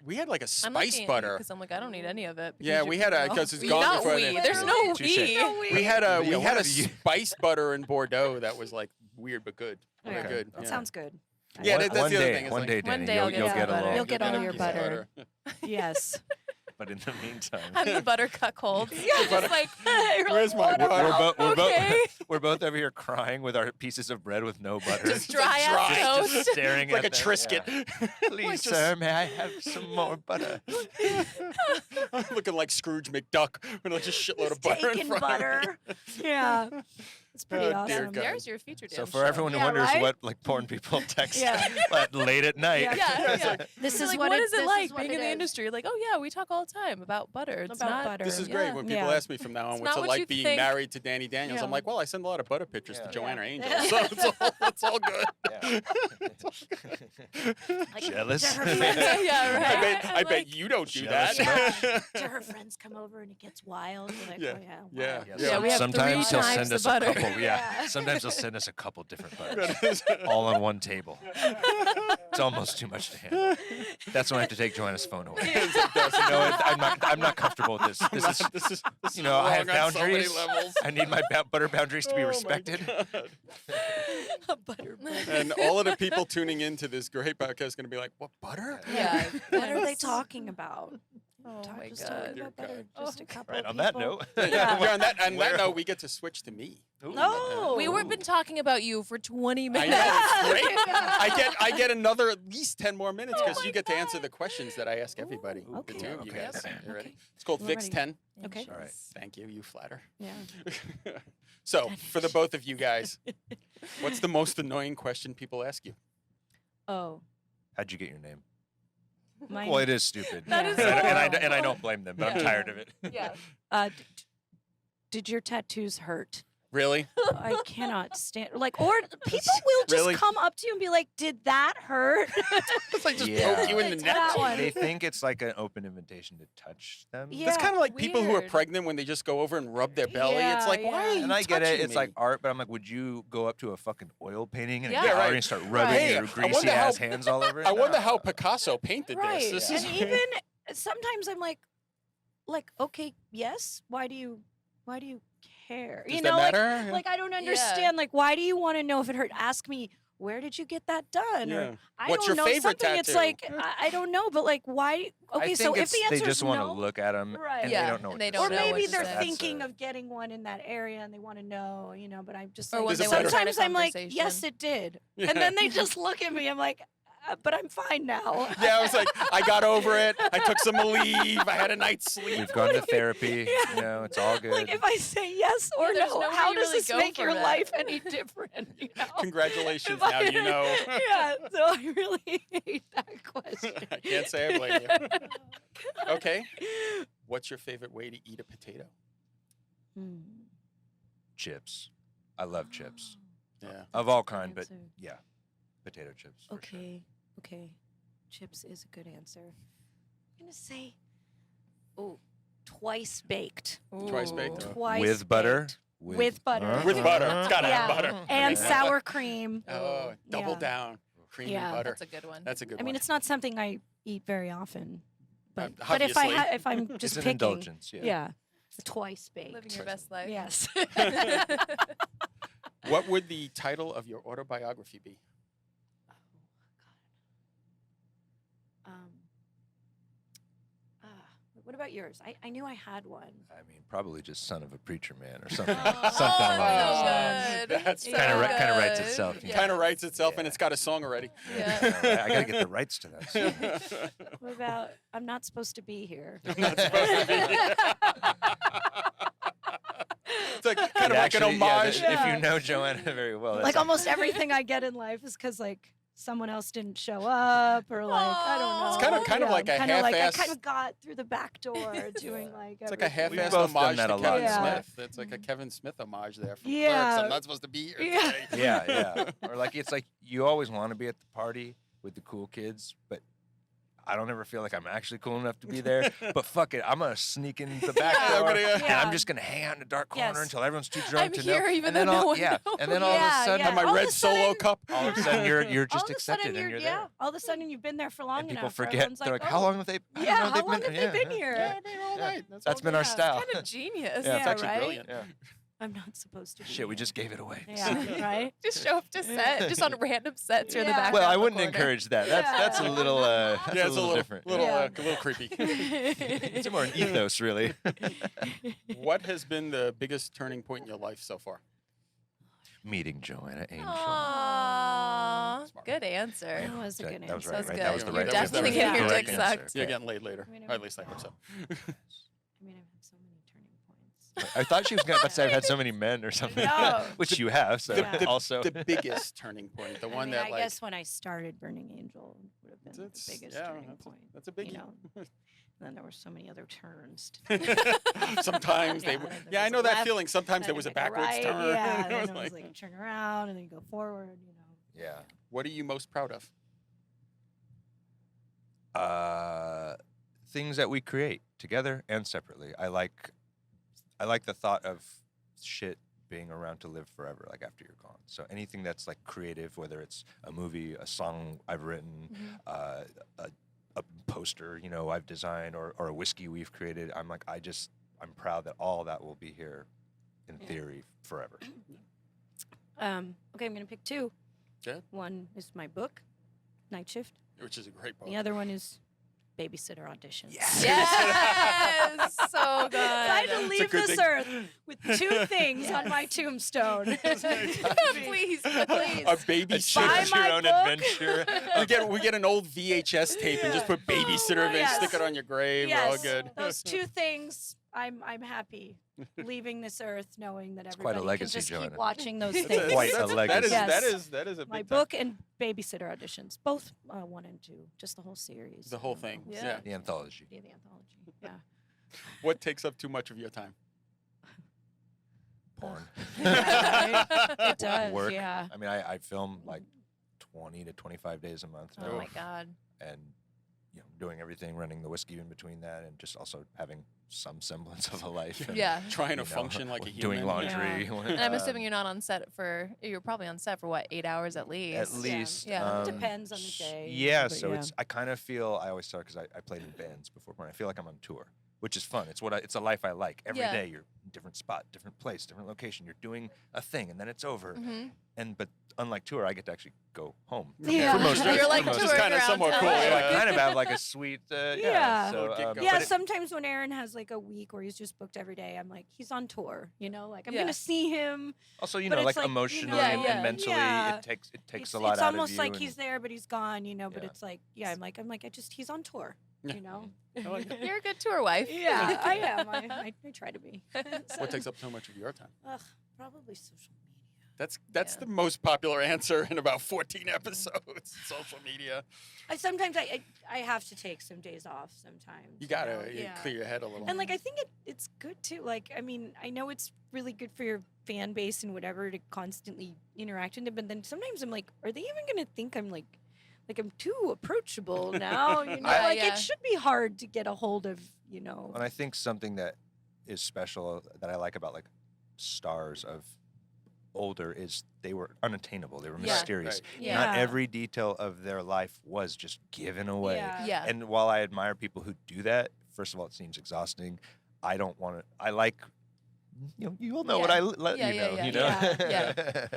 we had like a I'm spice butter. because I'm like I don't need any of it. Yeah, because we you- had a no. because it's We- gone not before. we. the- There's no Touche. we. We had a Yeah, we had a what do you- spice butter in Bordeaux that was like weird but good. Very Okay. good. That yeah. sounds good. Yeah, One- that's the one other day, thing, is one like- day, One Danny, day I'll you'll get get a some butter. little. You'll get all Get your some butter. Yes. But in the meantime, I'm the butter cuckold. Just like Where's my butter? Okay. we're both over here crying with our pieces of bread with no butter. Just dry ass Just toast. staring It's like a at them, Triscuit. yeah. Please, Like, just- sir, may I have some more butter? Looking like Scrooge McDuck with like just shitload of butter in Taking front butter. Yeah. It's pretty Oh, dear awesome. God. There's your feature. So damn for show. everyone who Yeah, wonders right? what like porn people text Yeah. late at night, Yeah. Yeah. This It's is like, what what is this it like what being it in the is. industry? Like, oh yeah, we talk all the time about butter. It's About not butter. This is Yeah. great when people Yeah. ask me from now on It's what's not it what you like being think. married to Dani Daniels. I'm Yeah. like, well, I send a lot of butter pictures Yeah. to Joanna Yeah. Angel, so it's all good. yeah. Like, Jealous? do her friends- Yeah, right. I bet like- you don't do Jealous. that. do her friends come over and it gets wild? You're like, Yeah. oh yeah. Yeah. wow. Yeah, we have sometimes 3 he'll times send the us butter. a couple. Yeah. Sometimes he'll send us a couple different butters, all on one table. It's almost too much to handle. That's when I have to take Joanna's phone away. No, I'm not comfortable with this. This is You know, I have wrong on so many boundaries. levels. I need my butter boundaries to be Oh my respected. God. A butter butter. And all of the people tuning into this great podcast are going to be like, what, butter? Yeah. What are they Yes. talking about? Oh my Just talking god. Dear about butter. God. Just a couple Right, of on that people. note. Yeah, on that Where- note, we get to switch to me. Ooh. No. We were been talking about you for 20 I minutes. know, it's great. I get another at least 10 more minutes because Oh you my get to answer God. the questions that I ask everybody. Ooh, The okay. two of you Okay. guys. Yep. You ready? Okay. It's called We're Vic's ready. 10. Okay. All right. Thank you. You flatter. Yeah. So, for the both of you guys, what's the most annoying question people ask you? Oh. How'd you get your name? Mine. Well, it is stupid. That is and I don't blame them, but I'm Yeah. tired of it. Yeah. Did your tattoos hurt? Really? I cannot stand or people will just Really? come up to you and be like, "Did that hurt?" It's like just Yeah. poke you in the It's neck. that one. They think it's like an open invitation to touch them. Yeah. That's kind of like people who are Weird. pregnant when they just go over and rub their belly. Yeah, it's like, why yeah. are you And I get it. touching It's like me? art, but I'm like, would you go up to a fucking oil painting and Yeah. a Yeah, gallery right. and start rubbing Right. your I greasy wonder how- ass hands all over it? I wonder No. how Picasso painted Right. this. This And is even sometimes I'm like, okay, yes. Why do you care? Does You that know, matter? like I don't understand. Like, why do you want to know if it hurt? Ask me, where did you get that done? Yeah. Or I What's don't your know favorite something. It's tattoo? like I don't know, but like why? Okay, I so think if the answer they just is want no, to look at them right. and Yeah, they don't know and what they to don't or know say. what maybe to they're say. thinking of getting one in that area and they want to know, you know. But I'm just Or like, when Does they it want to start a sometimes I'm like, conversation. yes, it did, Yeah. and then they just look at me. I'm like, but I'm fine now. Yeah, I was like, I got over it. I took some leave. I had a night's sleep. We've gone to therapy. Yeah. You know, it's all good. Like if I say yes or there's no, nowhere how you does really this go make from your it. life any different? You know? Congratulations, If now I- you know. Yeah, so I really hate that question. I can't say I blame you. Okay. What's your favorite way to eat a potato? Chips. I love chips. Yeah. Of all Good kind, but answer. yeah, potato chips. For sure. Okay. Chips is a good answer. I'm gonna say, twice baked. Twice baked. Ooh. Twice With butter? baked. With butter. With butter. It's gotta have Yeah. butter. And Yeah. sour cream. Oh, double Yeah. down. Creamy Yeah. butter. That's a good one. That's a good I one. mean, it's not something I eat very often, but Obviously. if I'm It's just an picking, indulgence. Yeah. yeah, twice baked. Living your best life. Yes. What would the title of your autobiography be? What about yours? I knew I had one. I mean, probably just son of a preacher man or something. Oh, something along those so lines. good. That's So Kind of writes good. itself. you know. Kind of writes itself, and Yeah. it's got a song already. Yeah. I gotta get the rights to that. song. What about I'm not supposed to be here? Not supposed to be. It's like kind of like an Actually, yeah, homage. Yeah. if you know Joanna very well, that's Like almost everything I get in life is because like someone else didn't show up or like I don't know. It's kind of like a kinda like I half-ass- kind of got through the back door doing like It's like a everything. half-assed both done homage that to a lot. Kevin Yeah. Smith. It's like a Kevin Smith homage there from Yeah. Clerks. I'm not supposed to be here Yeah. today. yeah. Or like it's like you always want to be at the party with the cool kids, but I don't ever feel like I'm actually cool enough to be there. But fuck it, I'm gonna sneak in the back Yeah, I'm door, gonna- and Yeah. I'm just gonna hang out in the dark corner Yes. until everyone's too drunk I'm to here know. even and though then no all, one yeah, knows. and then all of Yeah, a sudden, Have my All of red a solo sudden- cup. all of a sudden you're all just of a accepted sudden and you're yeah. there. All of a sudden you've been there for long And enough. people where forget. everyone's They're like, oh, how long have they? I don't Yeah, know, how they've long been, have they been yeah. here? Yeah, been here all Yeah. night. That's all been good. our style. Kind of genius. Yeah, It's Yeah, actually right? brilliant. Yeah. I'm not supposed to be Shit, we here. just gave it away. Yeah, right? Just show up to set, just on random sets or in the Yeah. back. Well, I wouldn't encourage that. That's a Yeah. little that's Yeah, a it's little different. little, Yeah. a little creepy. It's more an ethos, really. What has been the biggest turning point in your life so far? Meeting Joanna Angel. Aww, Smart. good answer. That was a good That was answer. right, That's right? good. That was the You're right definitely getting your correct dick answer. sucked. You're getting laid later. I mean, Or at least I hope so. I mean, I've had so many turning points. I thought she was going to say I've had so many men or something, No. which you have. So The- also, The biggest turning point, the one I mean, that I like. guess when I started Burning Angel would have been That's- the biggest yeah, turning that's a- point. that's a biggie. You know? And then there were so many other turns. Sometimes they. Yeah, then Yeah, I there's know a that left, feeling. Sometimes there then was you a make backwards right, turn. Yeah, It then was it was like you turn around and then you go forward. You know. yeah. What are you most proud of? Things that we create together and separately. I like the thought of shit being around to live forever, like after you're gone. So anything that's like creative, whether it's a movie, a song I've written, a poster, you know, I've designed, or a whiskey we've created. I'm proud that all that will be here in theory forever. Okay, I'm gonna pick two. Good. One is my book, Night Shift. Which is a great book. The other one is Babysitter Auditions. Yes, so good. So I had to a leave good this thing. earth with two things on my tombstone. please, please. A baby Buy sitter. my your own book. adventure. We get an old VHS tape and just put babysitter and Yes. stick it on your grave. We're all Yes, good. those two things. I'm happy leaving this earth knowing that quite a everybody legacy, can just Joanna. keep watching those That's things. Quite a that is legacy. that is a big My time. book and Babysitter Auditions, both 1 and 2, just the whole series. The whole thing. Yeah. Yeah. The anthology. Yeah, the anthology. Yeah. What takes up too much of your time? Porn. It does. Work. Yeah. I mean, I film like 20 to 25 days a month now, Oh my God. and you know, doing everything, running the whiskey in between that, and just also having some semblance of a life. And, Yeah. Trying to you know, function like a human. doing laundry. And I'm assuming you're not on set you're probably on set for what, 8 hours at least? At least. Yeah. Depends on the day, Yeah, but so yeah. I kind of feel, I always start, because I played in bands before, but I feel like I'm on tour, which is fun. It's a life I like. Every day Yeah. you're different spot, different place, different location. You're doing a thing, and then it's over. Mm-hmm. But unlike tour, I get to actually go home. Yeah. For most of it. You're like For most touring of it. kind of around somewhat town. cool. So I Yeah. kind of have like a sweet, Yeah. So, Get going. Yeah, but it- sometimes when Aaron has like a week where he's just booked every day, I'm like, he's on tour, you know, like I'm Yeah. gonna see him. also, you but know, it's like like, you emotionally know, Yeah, yeah. and mentally, Yeah. it takes It's, a lot it's out almost of you. like and- he's there, but he's gone, you know. But Yeah. it's like, yeah, I'm like, he's on tour, Yeah. you know. I like it. You're a good tour wife. Yeah, I am. I try to be. What takes up so much of your time? Ugh, probably social media. That's Yeah. the most popular answer in about 14 episodes. Social media. Sometimes I have to take some days off. Sometimes You gotta know? Yeah. clear your head a little. And like I think it's good too. Like I mean, I know it's really good for your fan base and whatever to constantly interact with them, but then sometimes I'm like, are they even gonna think I'm like I'm too approachable now? You know, like Yeah. it should be hard to get a hold of. You know. And I think something that is special that I like about like stars of older is they were unattainable. They were Yeah. mysterious. Right. Yeah. Not every detail of their life was just given away. Yeah. Yeah. And while I admire people who do that, first of all, it seems exhausting. I don't want to. I like, you all know what Yeah. I let Yeah, you yeah, know. yeah. You know.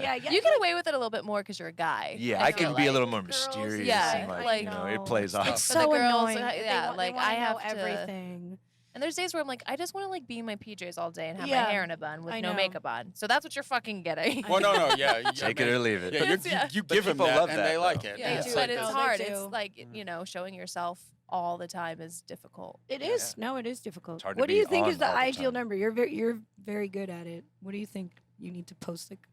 Yeah, yeah. You get away with it a little bit more because you're a guy. Yeah, I feel can be a like. little more girls, mysterious. yeah, and like, like- you know, it No. plays It's off. It's For the so girls, annoying. yeah, They like, wanna I know have to- everything. And there's days where I'm like, I just want to like be in my PJs all day and have Yeah, my hair in a bun with I no know. makeup on. So that's what you're fucking getting. Well, no, yeah. Take it or leave it. Yeah, It's- yeah. you But give them people that, love and that, they like though. it. Yeah, They do. but No, it's they hard. do. It's like, showing yourself all the time is difficult. It is. No, it is difficult. It's hard to What do be you think on is the all the ideal time. number? You're very good at it. What do you think you need to post? Like,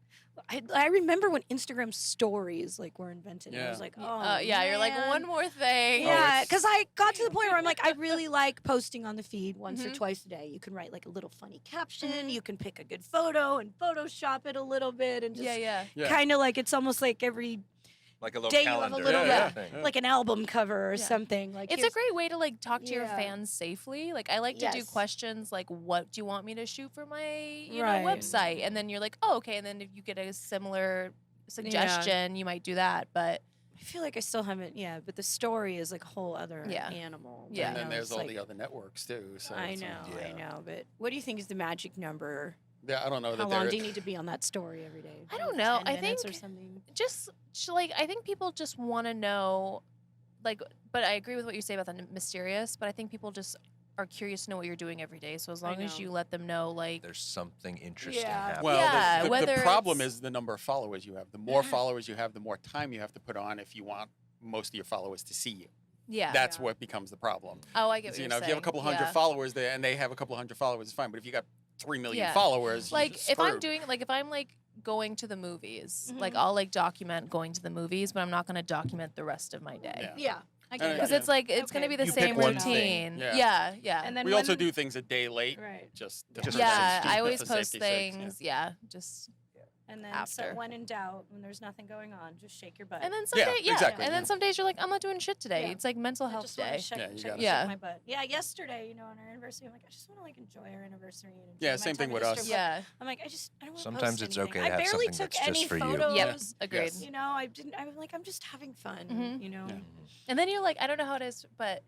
I remember when Instagram stories like were invented. And I was Yeah. like, oh Yeah, you're like, man. one more thing. Yeah, it's- because I got to the point where I'm like, I really like posting on the feed once or Mhm. twice a day. You can write like a little funny caption. Mhm. You can pick a good photo and Photoshop it a little bit and just Yeah. Yeah. kind of like it's almost like every Like a little day you have a calendar. little- Yeah, thing. like an album cover or Yeah. something. Like It's a here's- great way to like talk to your Yeah. fans safely. Like I like to do Yes. questions like, what do you want me to shoot for my Right. website? And then you're like, oh, okay. And then if you get a similar suggestion, you might do that. But I feel like I still haven't. Yeah, but the story is like a whole other Yeah. animal. Yeah. And then You know, there's it's all like- the other networks too. So I it's, know, I Yeah. know. But what do you think is the magic number? Yeah, I don't know How that long they're. do you need to be on that story every day? I don't Like know. 10 I minutes or think- something. just like I think people just want to know, like. But I agree with what you say about the mysterious. But I think people just are curious to know what you're doing every day. So as I long as know. you let them know, like, There's something interesting Yeah. happening. Well, Yeah, the whether problem it's- is the number of followers you have. The more followers you have, the more time you have to put on if you want most of your followers to see you. yeah. That's Yeah. what becomes the problem. Oh, I get what So, you're if you have a saying. couple hundred Yeah. followers there and they have a couple hundred followers, it's fine. But if you got 3 million Yeah. followers, Like you're if I'm screwed. doing like if I'm like going to the movies, like Mhm. I'll like document going to the movies, but I'm not going to document the rest of my day. Yeah. Yeah, I And get Because Yeah. it's like it's going to Okay. be the You pick same one routine. thing. Yeah. Yeah. And then we also when- do things a day late, right. just Just for yeah, safety. I always for post safety's sakes, things. Yeah, just And then After. so when in doubt, when there's nothing going on, just shake your butt. and then some Yeah, days, yeah, exactly, and yeah. then some days you're like, I'm not doing shit today. Yeah. It's like mental I health just wanna day. shake, Yeah, you shake, gotta- shake Yeah. my butt. Yeah, yesterday, on our anniversary, I'm like, I just want to like enjoy our anniversary. And enjoy Yeah, my same thing time with in us. Easter, but Yeah. I'm like, I don't want to. Sometimes it's anything. okay to I have barely something took that's any just for you. photos. Yep, agreed. Yes. You know, I didn't. I was like, I'm just having fun. Mhm. You know. Yeah. And then you're like, I don't know how it is, but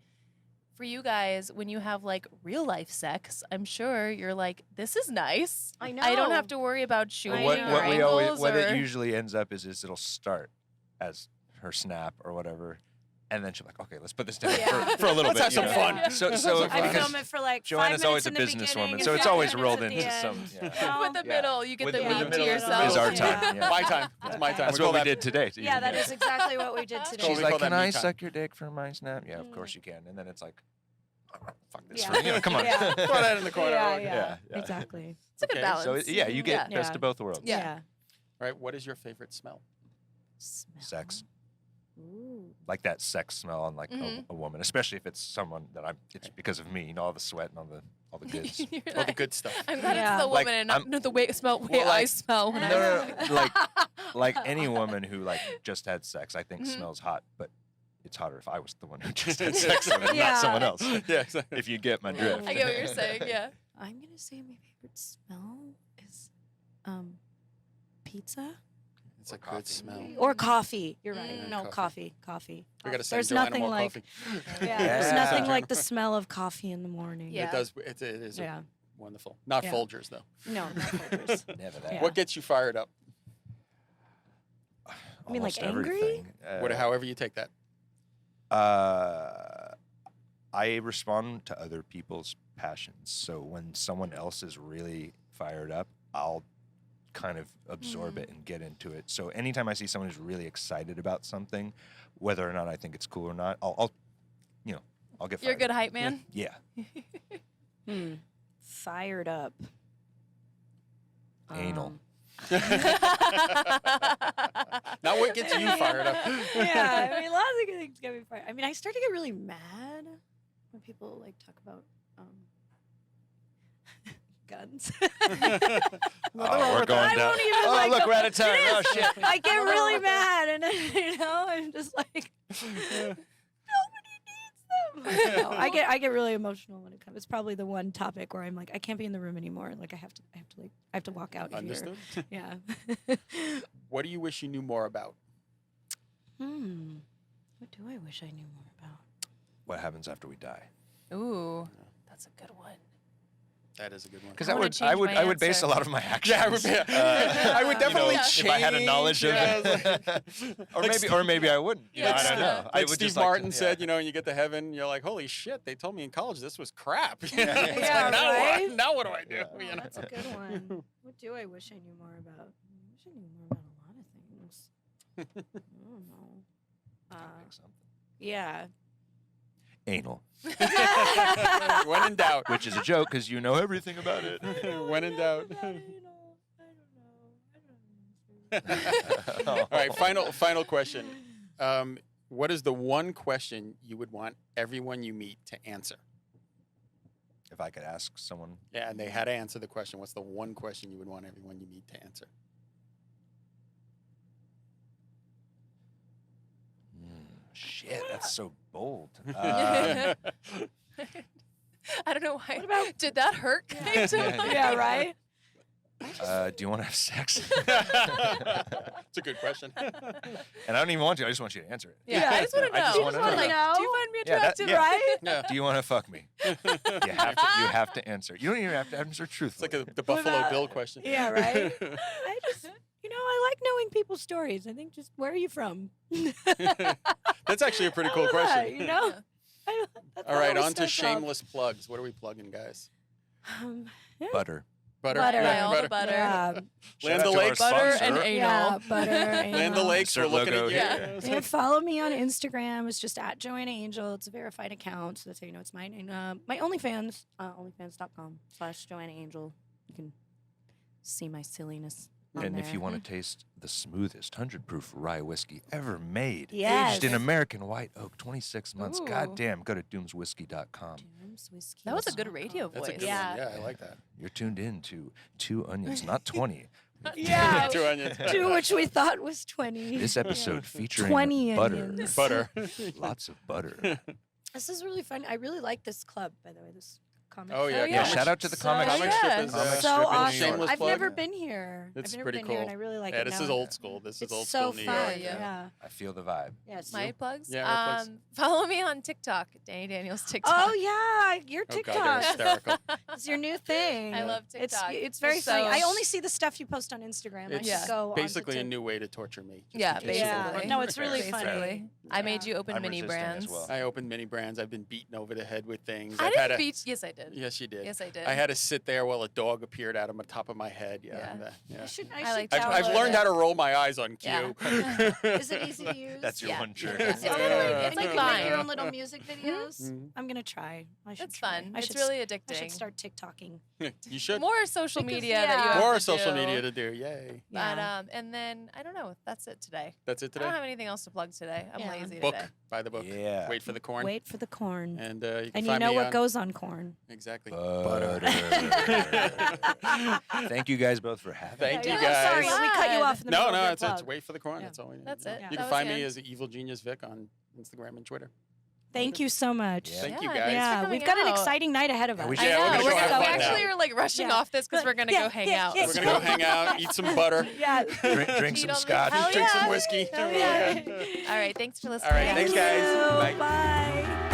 for you guys, when you have like real life sex, I'm sure you're like, this is nice. I know. I don't have to worry about shooting What, know. what or we always, angles what or it usually ends up is it'll start as her snap or whatever, and then she'll be like, okay, let's put this down Yeah. for a little Let's bit. have some you know? fun. So I because film it for like 5 Joanna's always minutes a in the businesswoman, beginning so and it's 5 always minutes rolled at the into end. some. You Yeah. know? with the Yeah. middle, you get With the the week to middle yourself. is our Yeah. time. Yeah. My time. It's my time. That's We what call we that- did today. Yeah, that is exactly what we did today. She's She's we like, call that "Can I me time." suck your dick for my snap?" Yeah, of Mm. course you can. And then it's like, fuck this. Yeah. For, you know, come on. Yeah. Throw that in the corner. Yeah, Okay. yeah, Yeah. exactly. It's a good Okay, balance. So yeah, you get Yeah. best of both worlds. Yeah. All right. What is your favorite smell? Smell. Sex, Ooh. like that sex smell on like Mhm. a woman, especially if it's someone that I'm. It's because of me, you know, all the sweat and all the goods. You're All the like, good stuff. I'm glad Yeah. it's the Like, woman and not I'm- no, the way smell way Well, I like- smell when No, I no, no, like any woman who like just had sex, I think Mhm. smells hot, but it's hotter if I was the one who just had sex with it, Yeah. not someone else. Yeah. Exactly. If you get my drift. I get what you're saying. Yeah. I'm gonna say my favorite smell is pizza It's a Coffee. good smell. or coffee. You're right. Mm. No, Coffee. coffee. We got to send There's Joanna nothing more like coffee. yeah, there's Yeah. nothing like the smell of coffee in the morning. Yeah. It does. It is Yeah. Wonderful. Not Yeah. Folgers, though. No, not Folgers. Never that. Yeah. What gets you fired up? You mean, like, Almost everything. However you take that. I respond to other people's passions. So when someone else is really fired up, I'll kind of absorb it and get into it. So anytime I see someone who's really excited about something, whether or not I think it's cool or not, I'll get fired You're a good up. hype man. Yeah. Fired up. Anal. Not what gets you fired up. Yeah, I mean, lots of good things get me fired. I mean, I start to get really mad when people like talk about guns. We're going I down. won't even, Oh, like, look, go- we're out of time. It Oh, is. shit. I get really mad, and I'm just like, nobody needs them. No, I get really emotional when it comes. It's probably the one topic where I'm like, I can't be in the room anymore. Like, I have to walk out. Understood. Here. Yeah. What do you wish you knew more about? What do I wish I knew more about? What happens after we die? Ooh, that's a good one. That is a good one. Because I wanna change my I would base answer. a lot of my actions. Yeah, I would definitely change. if I had a knowledge of yeah, it, or maybe I wouldn't. You know, Yeah. I don't know. I Like would Steve just like to- Martin yeah. said, when you get to heaven, you're like, holy shit, they told me in college this was crap. It's Yeah, like, now right? what? Now what do I do? Oh, You know? that's a good one. What do I wish I knew more about? I wish I knew more about a lot of things. I don't know. Think something. Yeah. Anal, When in doubt. which is a joke because you know everything about it. When in doubt. I don't know. All right, final question. What is the one question you would want everyone you meet to answer? If I could ask someone, Yeah, and they had to answer the question. What's the one question you would want everyone you meet to answer? shit, that's so bold. I don't know why. What about- Did that hurt? Kind of? Yeah, right? Do you want to have sex? It's a good question. And I don't even want to. I just want you to answer it. Yeah, I just want to know. I just wanna Like, know. do you find me Yeah, that- attractive? yeah. Right? Yeah. Do you want to fuck me? You have to answer. You don't even have to answer It's truthfully. like the Buffalo about- Bill question. Yeah, right? I just, I like knowing people's stories. I think just, where are you from? That's actually a pretty I cool love question. that, you know? That's All how right, we on to start off. shameless plugs. What are we plugging, guys? Butter. Butter. Butter. Buy all the butter. Yeah, Shout Land out to our O'Lakes. Butter sponsor. and anal. yeah, butter. Land anal. O'Lakes. We're Insert looking logo at you. here. Yeah, follow me on Instagram. It's just at Joanna Angel. It's a verified account, so that's how you know it's mine. And my OnlyFans, onlyfans.com/Joanna Angel. You can see my silliness. on And if there. you want to taste the smoothest 100-proof rye whiskey ever made, Yes. aged in American white oak, 26 months, Ooh. goddamn, go to doomswhiskey.com. Doom's Whiskey. That was a good radio That's a voice. good Yeah. one. Yeah, I like that. You're tuned in to 2 Onions, not 20. Yeah. Two onions. To which we thought was 20. This episode featuring 20 butter. onions. Butter. Lots of butter. This is really fun. I really like this club, by the way. This comic. Oh, yeah. club. Yeah, Comic- shout out to the So comic Comic yeah. strip is Comic So strip in New awesome. York. Shameless I've plug. never been here. It's I've never pretty been here, and cool. I really like Yeah, it. this now. is old school. This is It's old so school New fun. York. Yeah. I feel the vibe. Yes. My plugs. Yeah, our plugs. Follow me on TikTok, Dani Daniels TikTok. Oh yeah, your Oh, TikTok. God, they're hysterical. It's your new thing. I love TikTok. It's very So- funny. I only see the stuff you post on Instagram. It's I just go on basically to a new way to torture me. just Yeah, in case you Yeah. don't basically. know. No, it's really funny. Basically. I made Yeah. you open I'm mini resisting as brands. well. I opened mini brands. I've been beaten over the head with things. I I've had didn't a, beat. Yes, I did. Yes, you did. Yes, I did. I had to sit there while a dog appeared out of the top of my head. Yeah. Yeah. Yeah. I should like I've download learned it. how to roll my eyes on Yeah. cue. Is it easy to use? That's your Yeah. one trick. It's Yeah. really, Yeah. it's And you like can make your fun. own little music videos. Mhm. I'm gonna try. I should It's try. fun. I It's should really I should addicting. start TikToking. You should. More social Because, media that you yeah. have More to social do. media to do. Yay. But Yeah. and then I don't know. That's it today. That's it I don't today. have anything else to plug today. I'm Yeah. lazy Book. today. Buy the book. Yeah. Wait for the corn. Wait for the corn. And you can And you find know me what on, goes on corn. Exactly. Butter. Thank you guys both for having Thank me. you I'm guys. sorry, we cut you off in the No, middle of no, your it's plug. wait for the corn. Yeah. That's all we need. That's it. You That can was find the me end. as Evil Genius Vic on Instagram and Twitter. Thank you so much. Yeah. Thank you Yeah, guys. thanks Yeah, for we've coming got an out. exciting night ahead of us. we I Yeah, know. we're gonna We're go have we fun now. actually are like rushing Yeah. off this because we're gonna Yeah, go hang yeah, out. yeah. We're gonna go hang out, eat some butter, Yeah. Drink Eat some on the- scotch. Hell drink some yeah. whiskey. Yeah. All right. Thanks for listening. All right, thanks, guys. Thank you. Bye. Bye.